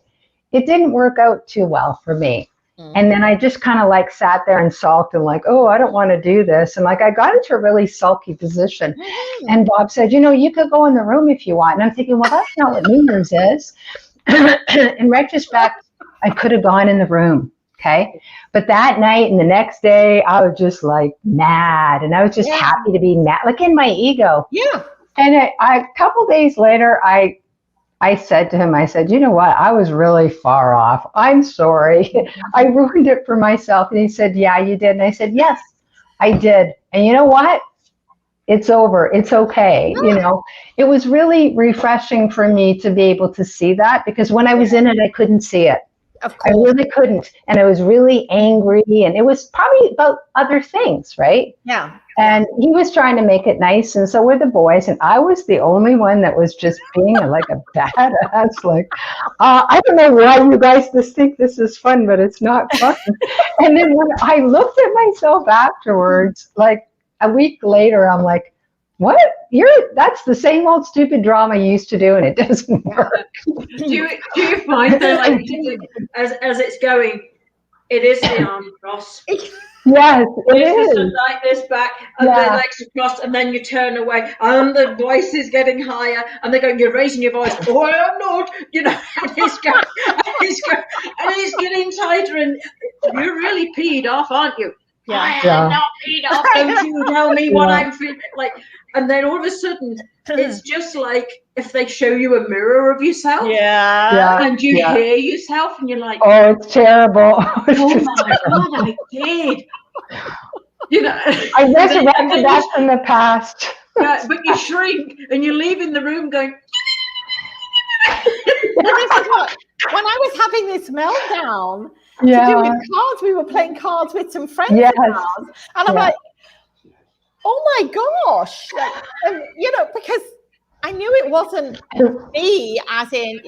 It didn't work out too well for me. And then I just kind of like sat there and sulked and like, oh, I don't want to do this. And like I got into a really sulky position. And Bob said, you could go in the room if you want. And I'm thinking, well, that's not what New Year's is. In retrospect, I could have gone in the room. Okay. But that night and the next day, I was just like mad. And I was just happy to be mad, like in my ego. Yeah. And a couple days later, I said to him, I said, you know what? I was really far off. I'm sorry. I ruined it for myself. And he said, yeah, you did. And I said, yes, I did. And you know what? It's over. It's okay. It was really refreshing for me to be able to see that, because when I was in it, I couldn't see it. Of course. I really couldn't. And I was really angry. And it was probably about other things, right? Yeah. And he was trying to make it nice, and so were the boys, and I was the only one that was just being like a badass. Like, I don't know why you guys think this is fun, but it's not fun. And then when I looked at myself afterwards, like a week later, I'm like, what? That's the same old stupid drama you used to do, and it doesn't work. Do you find that, like, as it's going, it is the arm cross? Yes, it is. Like this back, and the legs across, and then you turn away, and the voice is getting higher, and they're going, you're raising your voice. Oh, I am not, and it's getting tighter, and you're really peed off, aren't you? Yeah. I am not peed off. Don't you tell me what I'm feeling like. And then all of a sudden, it's just like if they show you a mirror of yourself. Yeah. And you hear yourself, and you're like, oh, it's terrible. Oh my God, I did. I resurrected that from the past. But you shrink, and you leave in the room going. When I was having this meltdown to do with cards, we were playing cards with some friends of ours, and I'm like, oh my gosh, because I knew it wasn't me, as in,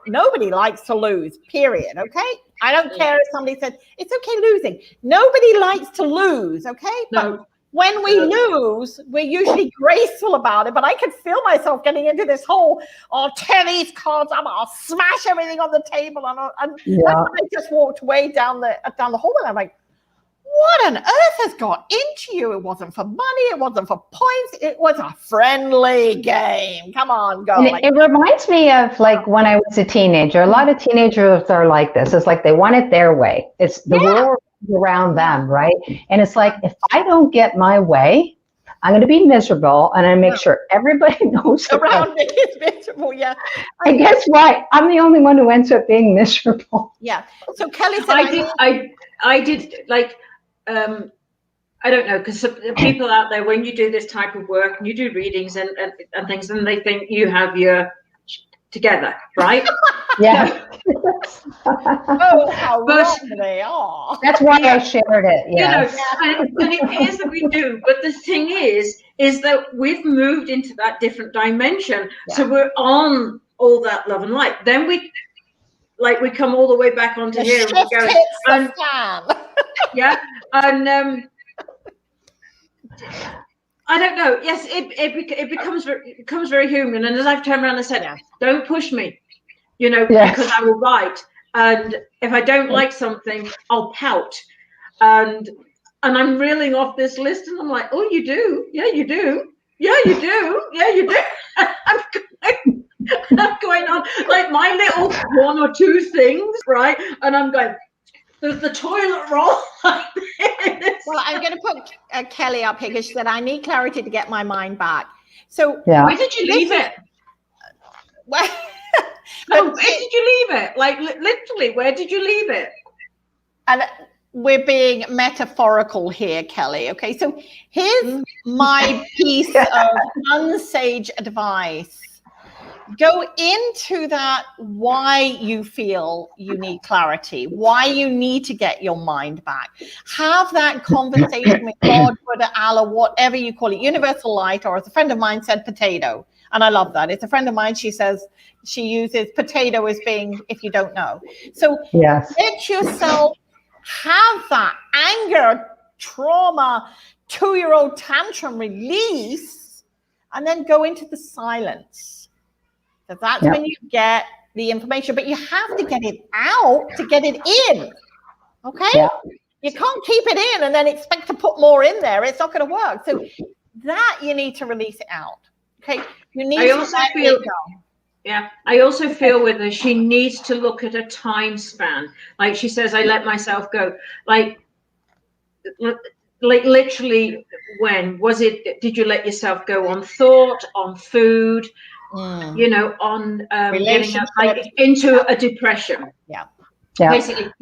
nobody likes to lose, period. Okay. I don't care if somebody said it's okay losing. Nobody likes to lose. Okay. No. But when we lose, we're usually graceful about it. But I could feel myself getting into this whole, I'll tear these cards up, I'll smash everything on the table. And I just walked way down the hall, and I'm like, what on earth has got into you? It wasn't for money. It wasn't for points. It was a friendly game. Come on, go. It reminds me of like when I was a teenager. A lot of teenagers are like this. It's like they want it their way. It's the world around them, right? And it's like, if I don't get my way, I'm going to be miserable, and I make sure everybody knows around me is miserable. Yeah. And guess what? I'm the only one who ends up being miserable. Yeah. So Kelly said, I did like. I don't know, because people out there, when you do this type of work and you do readings and things, and they think you have your together, right? Yeah. Oh, how wrong they are. That's why I shared it. Yes. And it is that we do. But the thing is that we've moved into that different dimension. Yeah. So we're on all that love and light. Then we come all the way back onto here. And we go, and I don't know. Yes, it becomes very human. And as I've turned around and said, don't push me, because I will write. And if I don't like something, I'll pout. And I'm reeling off this list, and I'm like, oh, you do? Yeah, you do. Yeah, you do. Yeah, you do. I'm going on like my little one or two things, right? And I'm going, there's the toilet roll like this. Well, I'm going to put Kelly up here, because she said, I need clarity to get my mind back. So where did you leave it? Where did you leave it? Like literally, where did you leave it? And we're being metaphorical here, Kelly. Okay, so here's my piece of unsage advice. go into that, why you feel you need clarity, why you need to get your mind back. Have that conversation with God, Buddha, Allah, whatever you call it, universal light, or as a friend of mine said, potato. And I love that. It's a friend of mine. She says she uses potato as being, if you don't know. So Yes. let yourself have that anger, trauma, 2-year-old tantrum release, and then go into the silence. So that's when you get the information, but you have to get it out to get it in. Okay? Yeah. You can't keep it in and then expect to put more in there. It's not going to work. So that you need to release it out. Okay? You need to let it go. Yeah, I also feel with her, she needs to look at a time span. Like she says, I let myself go. Like literally, when was it? Did you let yourself go on thought, on food? You know, on getting up, like into a depression. Yeah. Basically,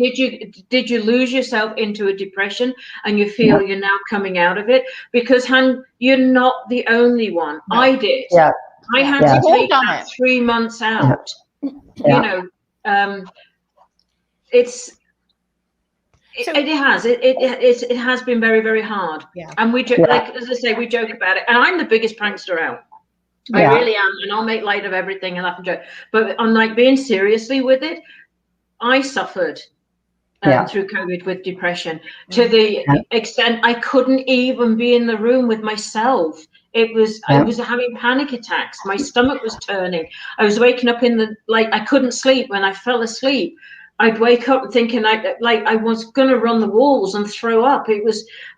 did you lose yourself into a depression, and you feel you're now coming out of it? Because, hun, you're not the only one. No. I did. Yeah. I had to take that 3 months out. You know, it has been very, very hard. Yeah. And we like, as I say, we joke about it. And I'm the biggest prankster out. I really am, and I'll make light of everything and laugh and joke. But on like being seriously with it, I suffered through COVID with depression to the extent I couldn't even be in the room with myself. I was having panic attacks. My stomach was turning. I was waking up I couldn't sleep. When I fell asleep, I'd wake up thinking I was going to run the walls and throw up.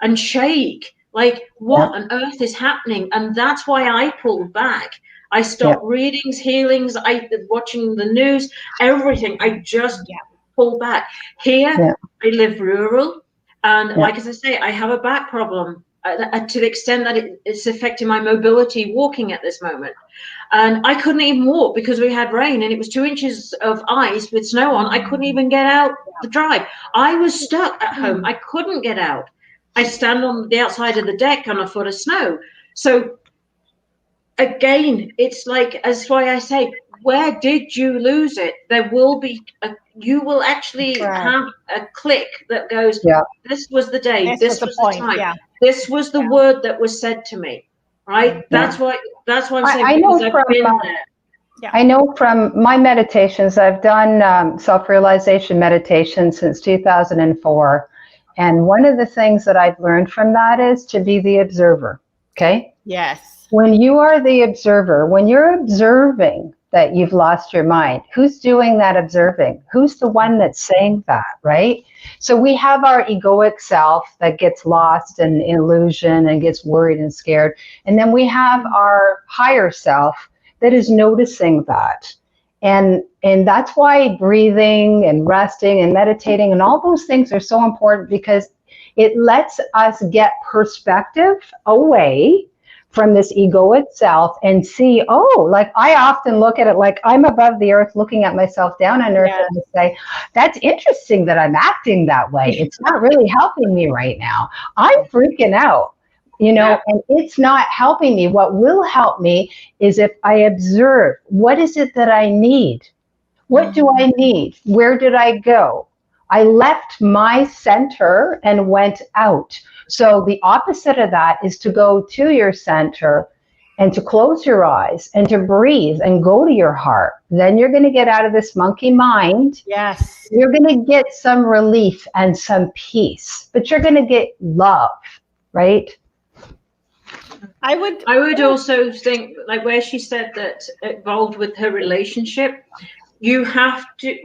And shake. Like, what on earth is happening? And that's why I pulled back. I stopped readings, healings, watching the news, everything. I just pulled back. Here, I live rural. And like as I say, I have a back problem to the extent that it's affecting my mobility walking at this moment. And I couldn't even walk because we had rain and it was 2 inches of ice with snow on. I couldn't even get out the drive. I was stuck at home. I couldn't get out. I stand on the outside of the deck on a foot of snow. So again, it's like, that's why I say, where did you lose it? There will be, you will actually have a click that goes, this was the day, this was the time, this was the word that was said to me, right? That's why I'm saying, I know I know from my meditations, I've done self-realization meditation since 2004. And one of the things that I've learned from that is to be the observer, okay? Yes. When you are the observer, when you're observing that you've lost your mind, who's doing that observing? Who's the one that's saying that, right? So we have our egoic self that gets lost in illusion and gets worried and scared. And then we have our higher self that is noticing that. And that's why breathing and resting and meditating and all those things are so important, because it lets us get perspective away from this egoic self and see, like I often look at it like I'm above the earth looking at myself down on earth and say, that's interesting that I'm acting that way. It's not really helping me right now. I'm freaking out. You know, and it's not helping me. What will help me is if I observe, what is it that I need? What do I need? Where did I go? I left my center and went out. So the opposite of that is to go to your center and to close your eyes and to breathe and go to your heart. Then you're going to get out of this monkey mind. Yes. You're going to get some relief and some peace, but you're going to get love, right? I would also think, like where she said that involved with her relationship, you have to,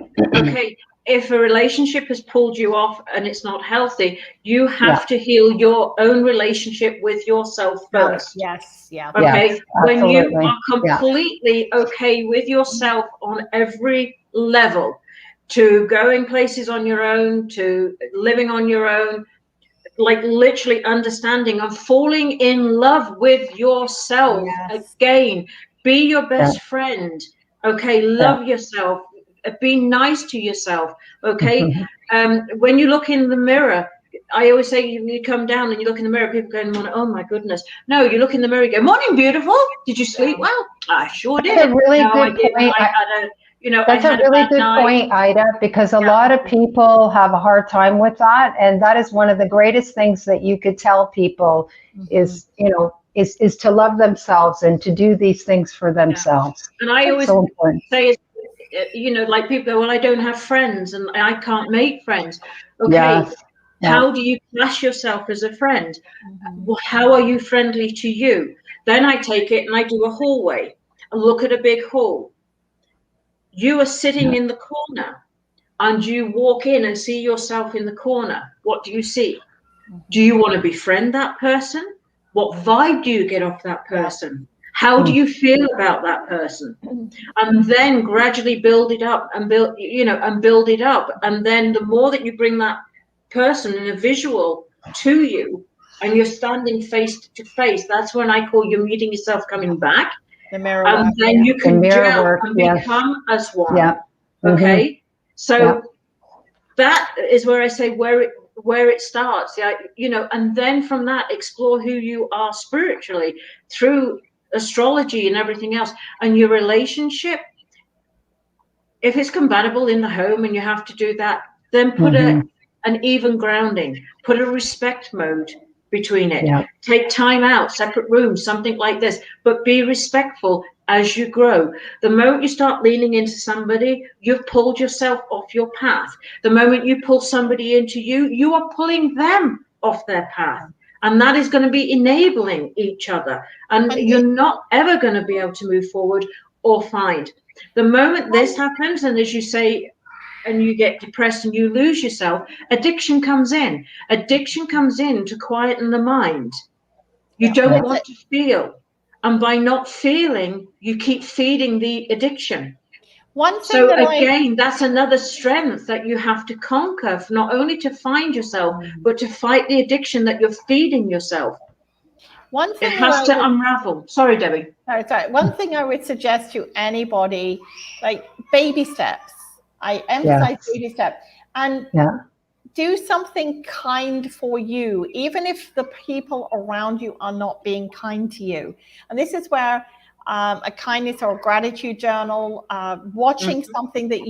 if a relationship has pulled you off and it's not healthy, you have to heal your own relationship with yourself first. Yes. Yeah. Okay. Yes, when you are completely okay with yourself on every level, to going places on your own, to living on your own, like literally understanding and falling in love with yourself again. Be your best friend. Okay. Love yourself. Be nice to yourself. Okay. When you look in the mirror, I always say you come down and you look in the mirror, people go, oh my goodness. No, you look in the mirror and go, morning, beautiful. Did you sleep well? I sure did. That's a really good point. That's a really good point, Ida, because a lot of people have a hard time with that, and that is one of the greatest things that you could tell people is, is to love themselves and to do these things for themselves. And I always say, like people go, well, I don't have friends and I can't make friends. Okay, yes. How do you class yourself as a friend? Well, how are you friendly to you? Then I take it and I do a hallway and look at a big hall. You are sitting in the corner and you walk in and see yourself in the corner. What do you see? Do you want to befriend that person? What vibe do you get off that person? How do you feel about that person? And then gradually build it up and build it up. And then the more that you bring that person in a visual to you and you're standing face to face, that's when I call you meeting yourself coming back. The mirror and work, then you can gel work, and become as one. Yeah. Okay. So that is where I say where it starts. And then from that explore who you are spiritually through astrology and everything else. And your relationship, if it's compatible in the home and you have to do that, then put an even grounding, put a respect mode between it. Take time out, separate rooms, something like this, but be respectful as you grow. The moment you start leaning into somebody, you've pulled yourself off your path. The moment you pull somebody into you, you are pulling them off their path. And that is going to be enabling each other. And you're not ever going to be able to move forward or find. The moment this happens, and as you say, and you get depressed and you lose yourself, addiction comes in. Addiction comes in to quieten the mind. You don't want to feel. And by not feeling, you keep feeding the addiction. That's another strength that you have to conquer, not only to find yourself, but to fight the addiction that you're feeding yourself. One thing it has to unravel. Sorry, Debbie. Sorry. One thing I would suggest to anybody, like baby steps. I emphasize baby steps. And do something kind for you, even if the people around you are not being kind to you. And this is where a kindness or a gratitude journal, watching something that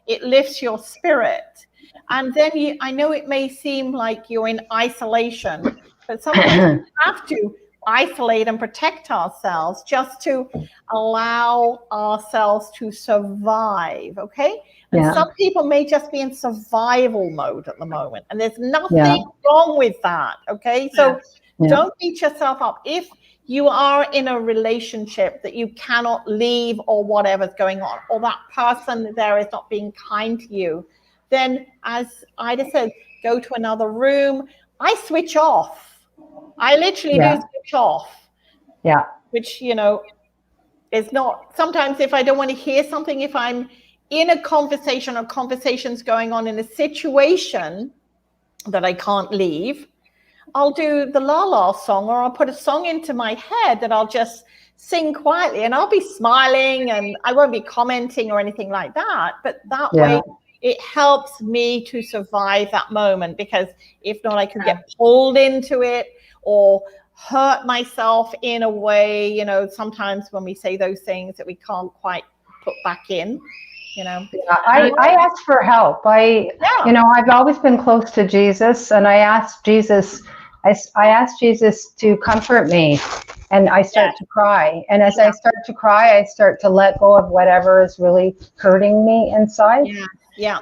it lifts your spirit. And then I know it may seem like you're in isolation, but sometimes we have to isolate and protect ourselves just to allow ourselves to survive, okay? And some people may just be in survival mode at the moment, and there's nothing wrong with that, okay? So don't beat yourself up. If you are in a relationship that you cannot leave or whatever's going on, or that person there is not being kind to you, then as Ida said, go to another room. I switch off. I literally do switch off. Yeah. Which, is not, sometimes if I don't want to hear something, if I'm in a conversation or conversations going on in a situation that I can't leave, I'll do the La La song, or I'll put a song into my head that I'll just sing quietly, and I'll be smiling and I won't be commenting or anything like that. But that way it helps me to survive that moment, because if not, I could get pulled into it or hurt myself in a way, sometimes when we say those things that we can't quite put back in. I ask for help. I've always been close to Jesus, and I asked Jesus to comfort me, and I start to cry. And as I start to cry, I start to let go of whatever is really hurting me inside.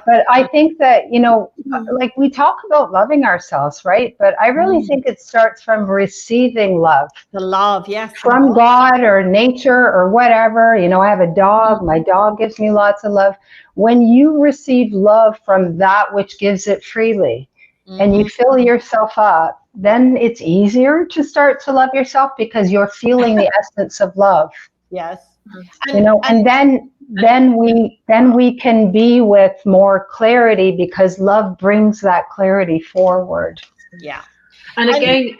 But I think that, like we talk about loving ourselves, right? But I really think it starts from receiving love. The love, from God or nature or whatever. I have a dog. My dog gives me lots of love. When you receive love from that which gives it freely, and you fill yourself up, then it's easier to start to love yourself, because you're feeling the essence of love. Yes. And then we can be with more clarity, because love brings that clarity forward. Yeah. And again,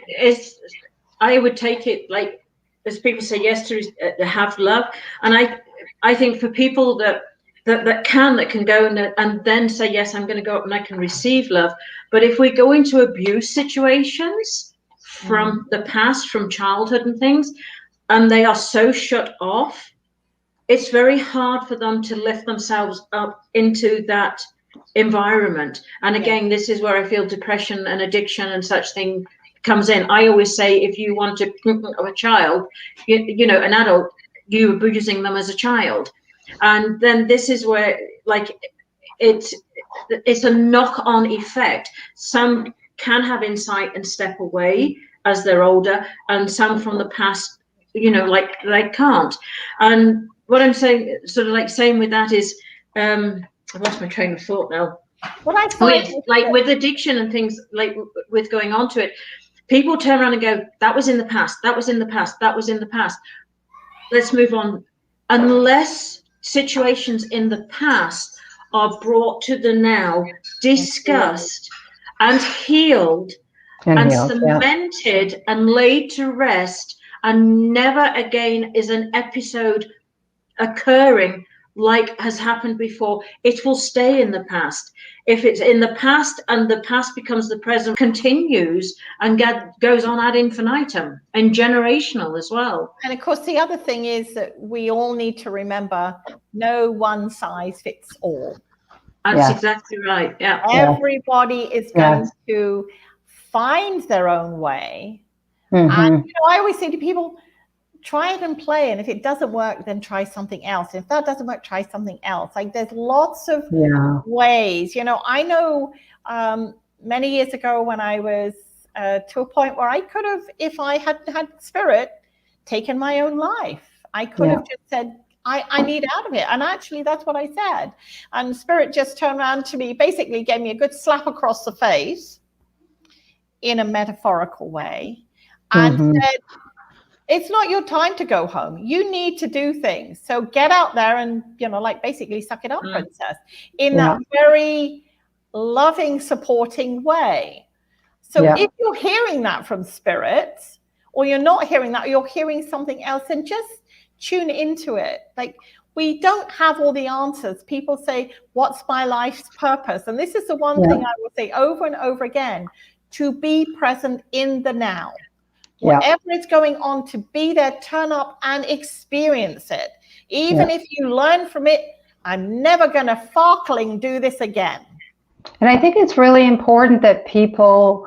I would take it like, as people say, yes, to have love. And I think for people that can go and then say, yes, I'm going to go up and I can receive love. But if we go into abuse situations from the past, from childhood and things, and they are so shut off, it's very hard for them to lift themselves up into that environment. And again, this is where I feel depression and addiction and such thing comes in. I always say, if you want to a child, you know, an adult, you were using them as a child. And then this is where, like, it's a knock-on effect. Some can have insight and step away as they're older, and some from the past, you know, like they can't. And what I'm saying, sort of like saying with that is, I've lost my train of thought now. What I find with addiction and things, like with going on to it, people turn around and go, that was in the past, that was in the past, that was in the past. Let's move on. Unless situations in the past are brought to the now, discussed and healed and cemented and laid to rest, and never again is an episode occurring like has happened before, it will stay in the past. If it's in the past and the past becomes the present, continues and goes on ad infinitum, and generational as well. And of course, the other thing is that we all need to remember, no one size fits all. That's exactly right. Yeah. Everybody is going to find their own way. And you know, I always say to people, try it and play, and if it doesn't work, then try something else. If that doesn't work, try something else. Like, there's lots of ways. You know, I know many years ago when I was to a point where I could have, if I hadn't had spirit, taken my own life. I could have just said, I need out of it. And actually, that's what I said. And spirit just turned around to me, basically gave me a good slap across the face in a metaphorical way, and said, it's not your time to go home. You need to do things. So get out there and, you know, like, basically suck it up, princess, in that very loving, supporting way. So if you're hearing that from spirit, or you're not hearing that, or you're hearing something else, then just tune into it. Like, we don't have all the answers. People say, what's my life's purpose? And this is the one thing I will say over and over again, to be present in the now. Whatever is going on, to be there, turn up and experience it. Even if you learn from it, I'm never going to farkling do this again. And I think it's really important that people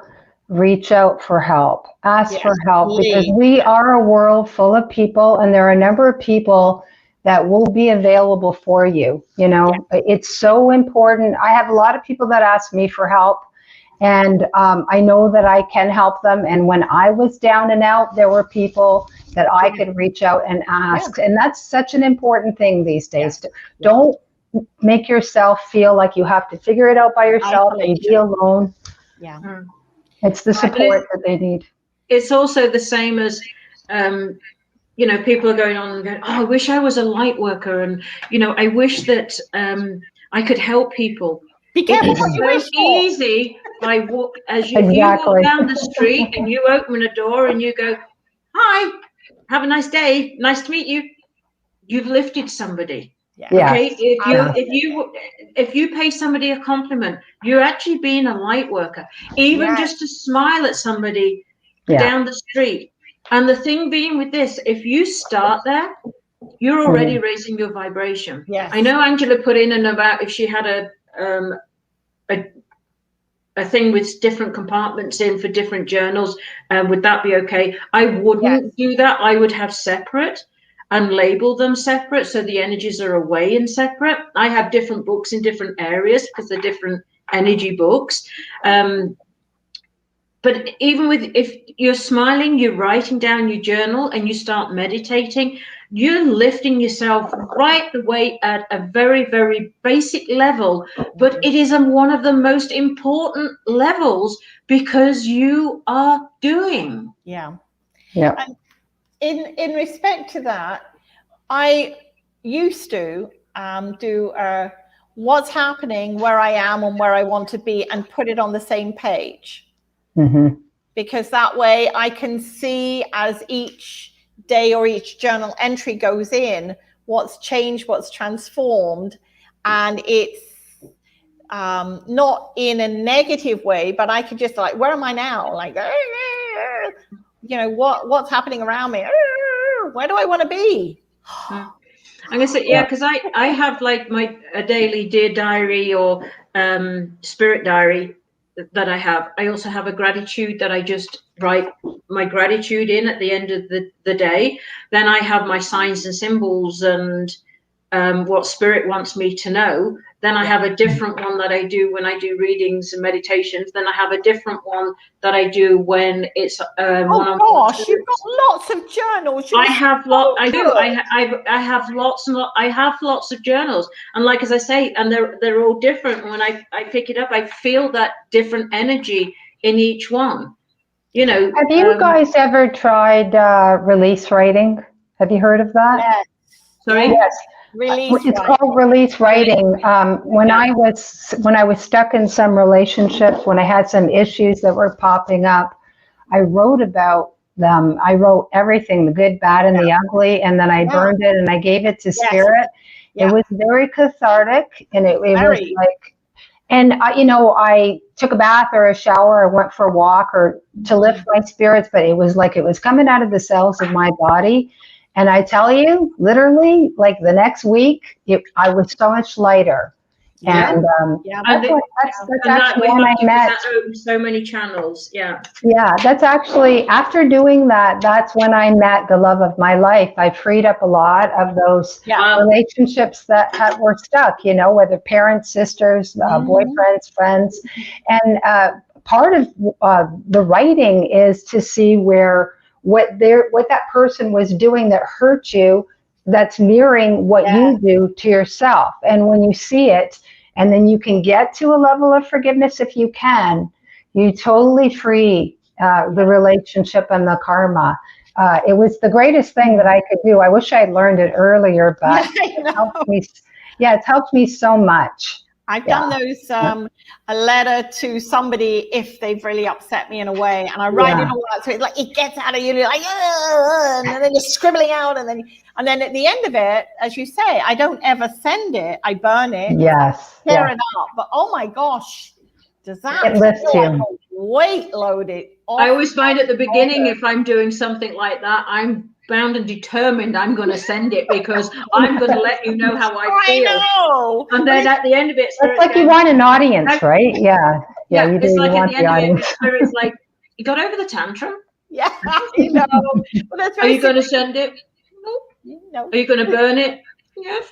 reach out for help, ask for help, because we are a world full of people, and there are a number of people that will be available for you. You know, it's so important. I have a lot of people that ask me for help. And I know that I can help them. And when I was down and out, there were people that I could reach out and ask. And that's such an important thing these days. Don't make yourself feel like you have to figure it out by yourself and be alone. It's the support that they need. It's also the same as, you know, people are going on and going, oh, I wish I was a light worker. And, you know, I wish that I could help people. Be careful what you wish for. Easy. As you walk down the street and you open a door and you go, hi, have a nice day, nice to meet you. You've lifted somebody. Okay. If you pay somebody a compliment, you're actually being a light worker. Even just to smile at somebody down the street. And the thing being with this, if you start there, you're already raising your vibration. I know Angela put in about if she had a thing with different compartments in for different journals, would that be okay? I wouldn't do that. I would have separate and label them separate, so the energies are away and separate. I have different books in different areas because they're different energy books. But even if you're smiling, you're writing down your journal and you start meditating, you're lifting yourself right the way at a very, very basic level. But it is one of the most important levels because you are doing. And in respect to that, I used to do what's happening, where I am and where I want to be, and put it on the same page. Because that way I can see, as each day or each journal entry goes in, what's changed, what's transformed. And it's not in a negative way, but I could just like, where am I now? Like, you know, what's happening around me? Where do I want to be? I'm gonna say, yeah, because I have like a daily dear diary or spirit diary that I have. I also have a gratitude that I just write my gratitude in at the end of the day. Then I have my signs and symbols and what spirit wants me to know. Then I have a different one that I do when I do readings and meditations. Then I have a different one that I do when it's oh gosh, you've got lots of journals. I have lots and I have lots of journals, and like as I say, and they're all different. When I pick it up, I feel that different energy in each one. You know. Have you guys ever tried release writing? Have you heard of that? Yes. Sorry. Yes. It's called release writing. When I was stuck in some relationships, when I had some issues that were popping up, I wrote about them. I wrote everything, the good, bad, and the ugly, and then I burned it and I gave it to spirit. It was very cathartic, and it was like, and I took a bath or a shower, I went for a walk or to lift my spirits, but it was like it was coming out of the cells of my body. And I tell you, literally, like the next week, I was so much lighter. And that's actually when I met. That opens so many channels. Yeah. Yeah, that's actually, after doing that, that's when I met the love of my life. I freed up a lot of those relationships that were stuck, whether parents, sisters, boyfriends, friends. And part of the writing is to see what that person was doing that hurt you, that's mirroring what you do to yourself. And when you see it, and then you can get to a level of forgiveness, if you can, you totally free the relationship and the karma. It was the greatest thing that I could do. I wish I had learned it earlier, but it helped me. Yeah, it's helped me so much. I've done those, a letter to somebody if they've really upset me in a way, and I write it all out. So it's like, it gets out of you, like, and then you're scribbling out, and then at the end of it, as you say, I don't ever send it. I burn it. Yes. Tear it up. But oh my gosh, does that it lifts you? Like weight loaded. I always find at the beginning, if I'm doing something like that, I'm bound and determined I'm going to send it, because I'm going to let you know how I feel. I know. And then at the end of it, it's like you want an audience, right? Yeah, you do. It's like you want at the the end audience. of it, it's like, you got over the tantrum? Yeah, I know. Well, that's Are you going to send it? No. Are you going to burn it? Yes.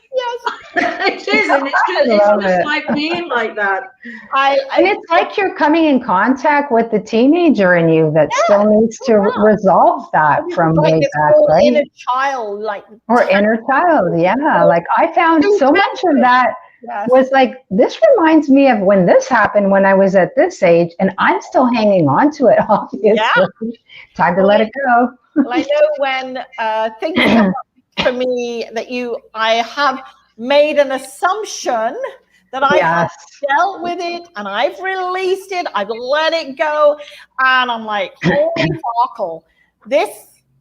It is, and it's just like being like that. And it's like you're coming in contact with the teenager in you that still needs to resolve that from way back, right? Inner child, or inner child, Like I found so much of that was like, this reminds me of when this happened when I was at this age, and I'm still hanging on to it. Obviously, time to let it go. Well, I know when things come up for me that I have made an assumption that I have dealt with it, and I've released it, I've let it go, and I'm like, holy farkle, this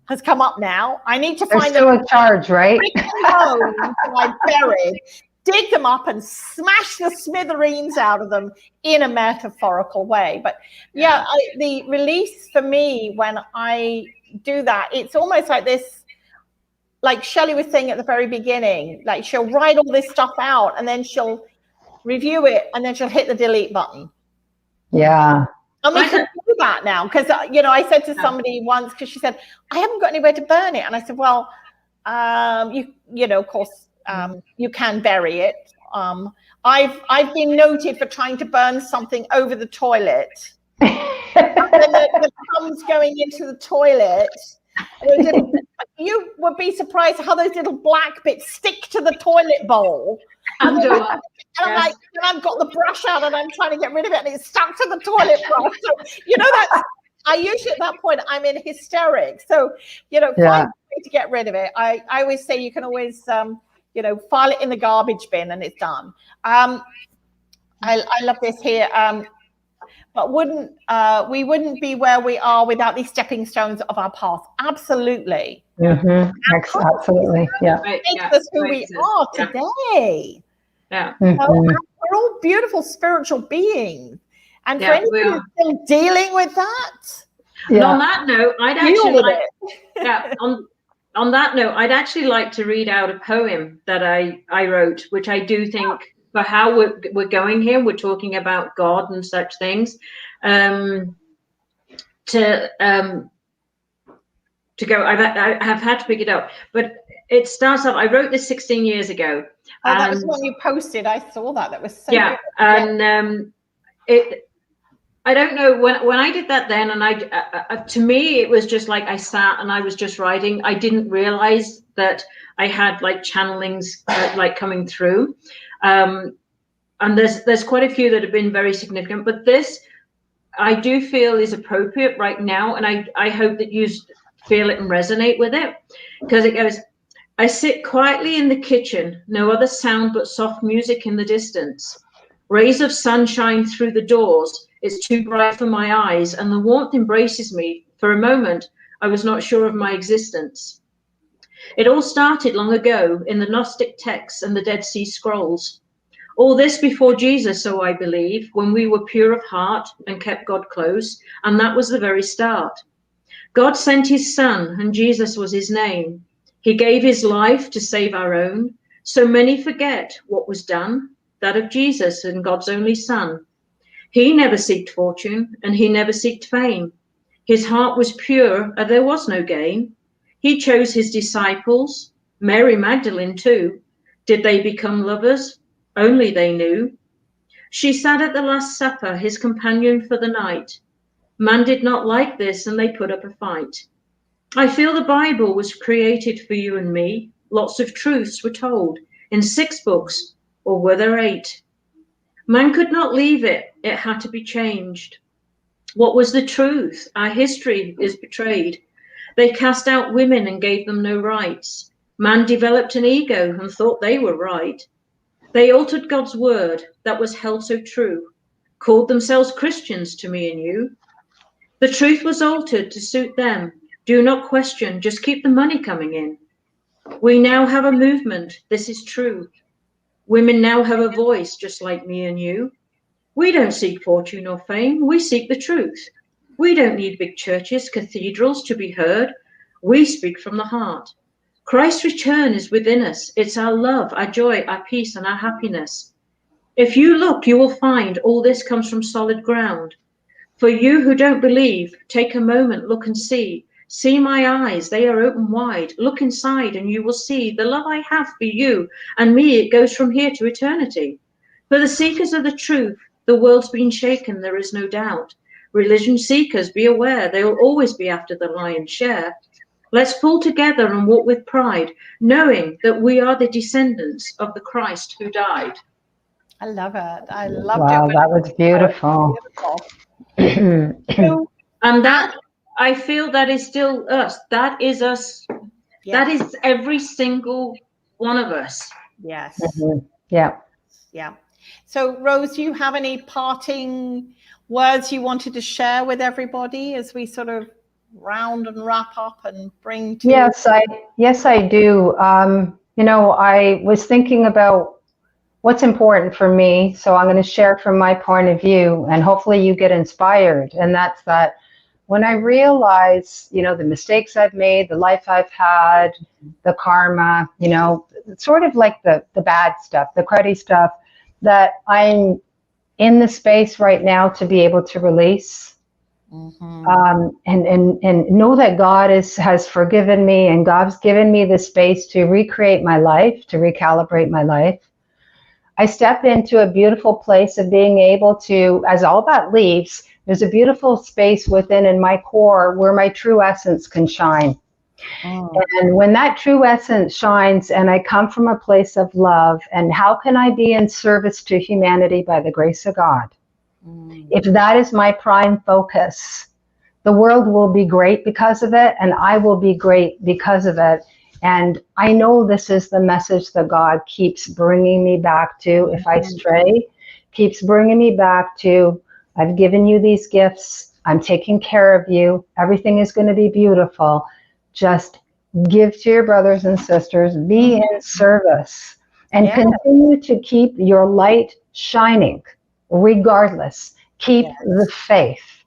has come up now. I need to find still a charge, right? I buried, dig them up and smash the smithereens out of them in a metaphorical way. But the release for me, when I do that, it's almost like this, like Shelley was saying at the very beginning, like she'll write all this stuff out and then she'll review it and then she'll hit the delete button. Yeah. And we can do that now, because, I said to somebody once, because she said, I haven't got anywhere to burn it. And I said, well, of course, you can bury it. I've been noted for trying to burn something over the toilet. And then the crumbs going into the toilet. You would be surprised how those little black bits stick to the toilet bowl. And I'm like, and I've got the brush out and I'm trying to get rid of it, and it's stuck to the toilet brush. So, I usually at that point I'm in hysterics. So, find a way to get rid of it. I always say you can always, file it in the garbage bin and it's done. I love this here. But we wouldn't be where we are without these stepping stones of our path. Absolutely. Mm-hmm. Absolutely. Yeah. Makes us who we are today. Yeah. Mm-hmm. We're all beautiful spiritual beings. And for anybody who's still dealing with that. And on that note, I'd actually like on that note, I'd actually like to read out a poem that I wrote, which I do think for how we're going here, we're talking about God and such things, to go, I've had to pick it up, but it starts off, I wrote this 16 years ago. Oh, that was when you posted. I saw that. That was so yeah, good. And I don't know, when I did that then, and to me, it was just like I sat and I was just writing. I didn't realize that I had like channelings like coming through. And there's quite a few that have been very significant, but this I do feel is appropriate right now. And I hope that you feel it and resonate with it, because it goes, I sit quietly in the kitchen, no other sound but soft music in the distance. Rays of sunshine through the doors. It's too bright for my eyes, and the warmth embraces me. For a moment, I was not sure of my existence. It all started long ago in the Gnostic texts and the Dead Sea Scrolls. All this before Jesus, so I believe, when we were pure of heart and kept God close, and that was the very start. God sent his son, and Jesus was his name. He gave his life to save our own. So many forget what was done, that of Jesus and God's only son. He never sought fortune, and he never sought fame. His heart was pure, and there was no gain. He chose his disciples, Mary Magdalene too. Did they become lovers? Only they knew. She sat at the Last Supper, his companion for the night. Man did not like this, and they put up a fight. I feel the Bible was created for you and me. Lots of truths were told in 6 books, or were there 8? Man could not leave it. It had to be changed. What was the truth? Our history is betrayed. They cast out women and gave them no rights. Man developed an ego and thought they were right. They altered God's word that was held so true, called themselves Christians to me and you. The truth was altered to suit them. Do not question, just keep the money coming in. We now have a movement, this is true. Women now have a voice, just like me and you. We don't seek fortune or fame, we seek the truth. We don't need big churches, cathedrals to be heard. We speak from the heart. Christ's return is within us. It's our love, our joy, our peace, and our happiness. If you look, you will find all this comes from solid ground. For you who don't believe, take a moment, look and see. See my eyes, they are open wide. Look inside and you will see the love I have for you and me, it goes from here to eternity. For the seekers of the truth, the world's been shaken, there is no doubt. Religion seekers, be aware, they will always be after the lion's share. Let's pull together and walk with pride, knowing that we are the descendants of the Christ who died. I love it. I loved Wow, it. that was beautiful. And that, I feel that is still us. That is us. Yeah. That is every single one of us. Yes. Mm-hmm. Yeah. Yeah. So, Rose, do you have any parting words you wanted to share with everybody as we sort of round and wrap up and bring to? Yes, I do. You know, I was thinking about what's important for me, so I'm going to share from my point of view, and hopefully you get inspired. And that's that when I realize, you know, the mistakes I've made, the life I've had, the karma, you know, sort of like the bad stuff, the cruddy stuff, that I'm in the space right now to be able to release. Mm-hmm. And know that God has forgiven me, and God's given me the space to recreate my life, to recalibrate my life. I step into a beautiful place of being able to, as all that leaves, there's a beautiful space within in my core where my true essence can shine. Oh. And when that true essence shines, and I come from a place of love, and how can I be in service to humanity by the grace of God? If that is my prime focus, the world will be great because of it, and I will be great because of it. And I know this is the message that God keeps bringing me back to. If I stray, keeps bringing me back to, I've given you these gifts. I'm taking care of you. Everything is going to be beautiful. Just give to your brothers and sisters. Be in service. And continue to keep your light shining. Regardless, keep the faith.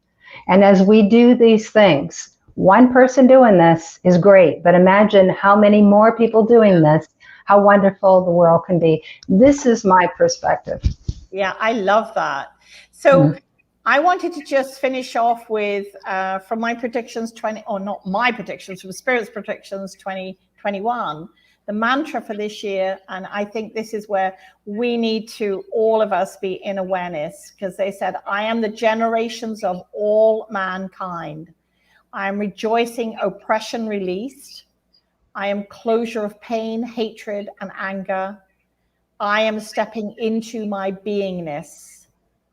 And as we do these things, one person doing this is great, but imagine how many more people doing this, how wonderful the world can be. This is my perspective. Yeah, I love that. So I wanted to just finish off with, from my predictions, not my predictions, from Spirit's predictions 2021, the mantra for this year. And I think this is where we need to, all of us, be in awareness, because they said, I am the generations of all mankind. I am rejoicing, oppression released. I am closure of pain, hatred, and anger. I am stepping into my beingness.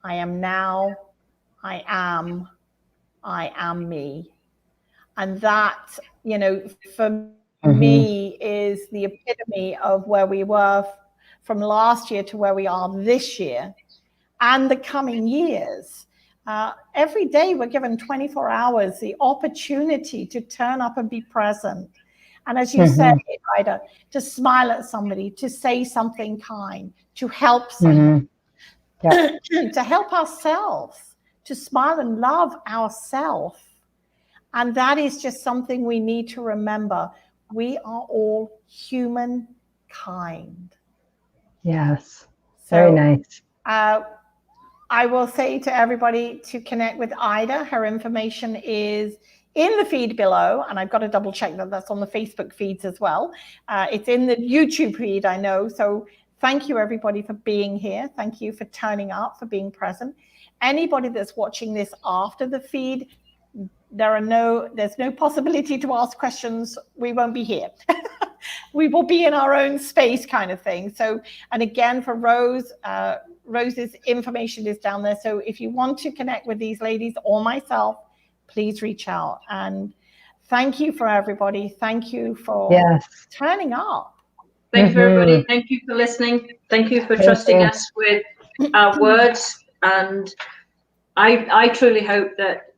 I am now, I am me. And that, you know, for me is the epitome of where we were from last year to where we are this year and the coming years. Every day we're given 24 hours, the opportunity to turn up and be present. And as you said, Ida, to smile at somebody, to say something kind, to help someone, to help ourselves, to smile and love ourselves. And that is just something we need to remember. We are all humankind. Yes, so, very nice. I will say to everybody to connect with Ida. Her information is in the feed below, and I've got to double check that that's on the Facebook feeds as well. It's in the YouTube feed, I know. So thank you, everybody, for being here. Thank you for turning up, for being present. Anybody that's watching this after the feed, there's no possibility to ask questions. We won't be here. We will be in our own space, kind of thing. So, and again, for Rose, Rose's information is down there. So if you want to connect with these ladies or myself, please reach out. And thank you for everybody. Thank you for turning up. Thank you, everybody. Thank you for listening. Thank you for trusting us with our words. And I truly hope that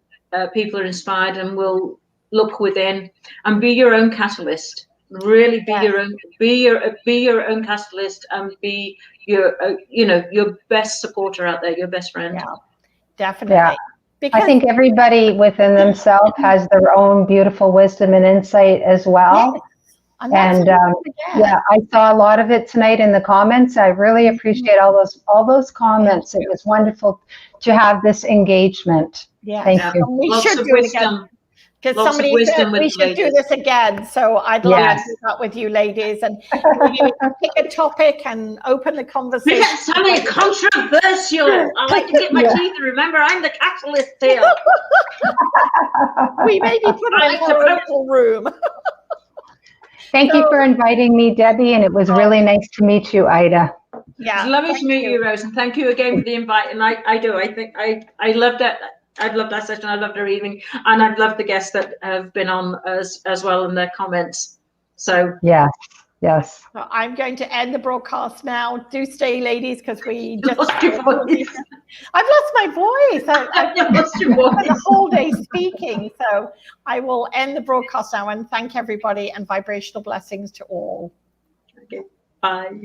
people are inspired and will look within and be your own catalyst. Really be your own, be your own catalyst, and be your your best supporter out there, your best friend. Yeah, definitely. Yeah. Because I think everybody within themselves has their own beautiful wisdom and insight as well. Yes. And I saw a lot of it tonight in the comments. I really appreciate all those comments. It was wonderful to have this engagement. Yeah, thank you. We should do it again. Because somebody said we should do this again. So I'd love to do that with you ladies. And pick a topic and open the conversation. Pick something controversial. I like to get my teeth. Remember, I'm the catalyst here. We maybe put on a local room. Thank you for inviting me, Debbie. And it was really nice to meet you, Ida. Yeah, it's lovely to meet you, Rose. And thank you again for the invite. And I think I loved it. I've loved that session. I loved her evening, and I've loved the guests that have been on as well in their comments. So yes. So I'm going to end the broadcast now. Do stay, ladies, because we just I've lost my voice. I've lost your voice. The whole day speaking. So I will end the broadcast now and thank everybody and vibrational blessings to all. Okay. Bye.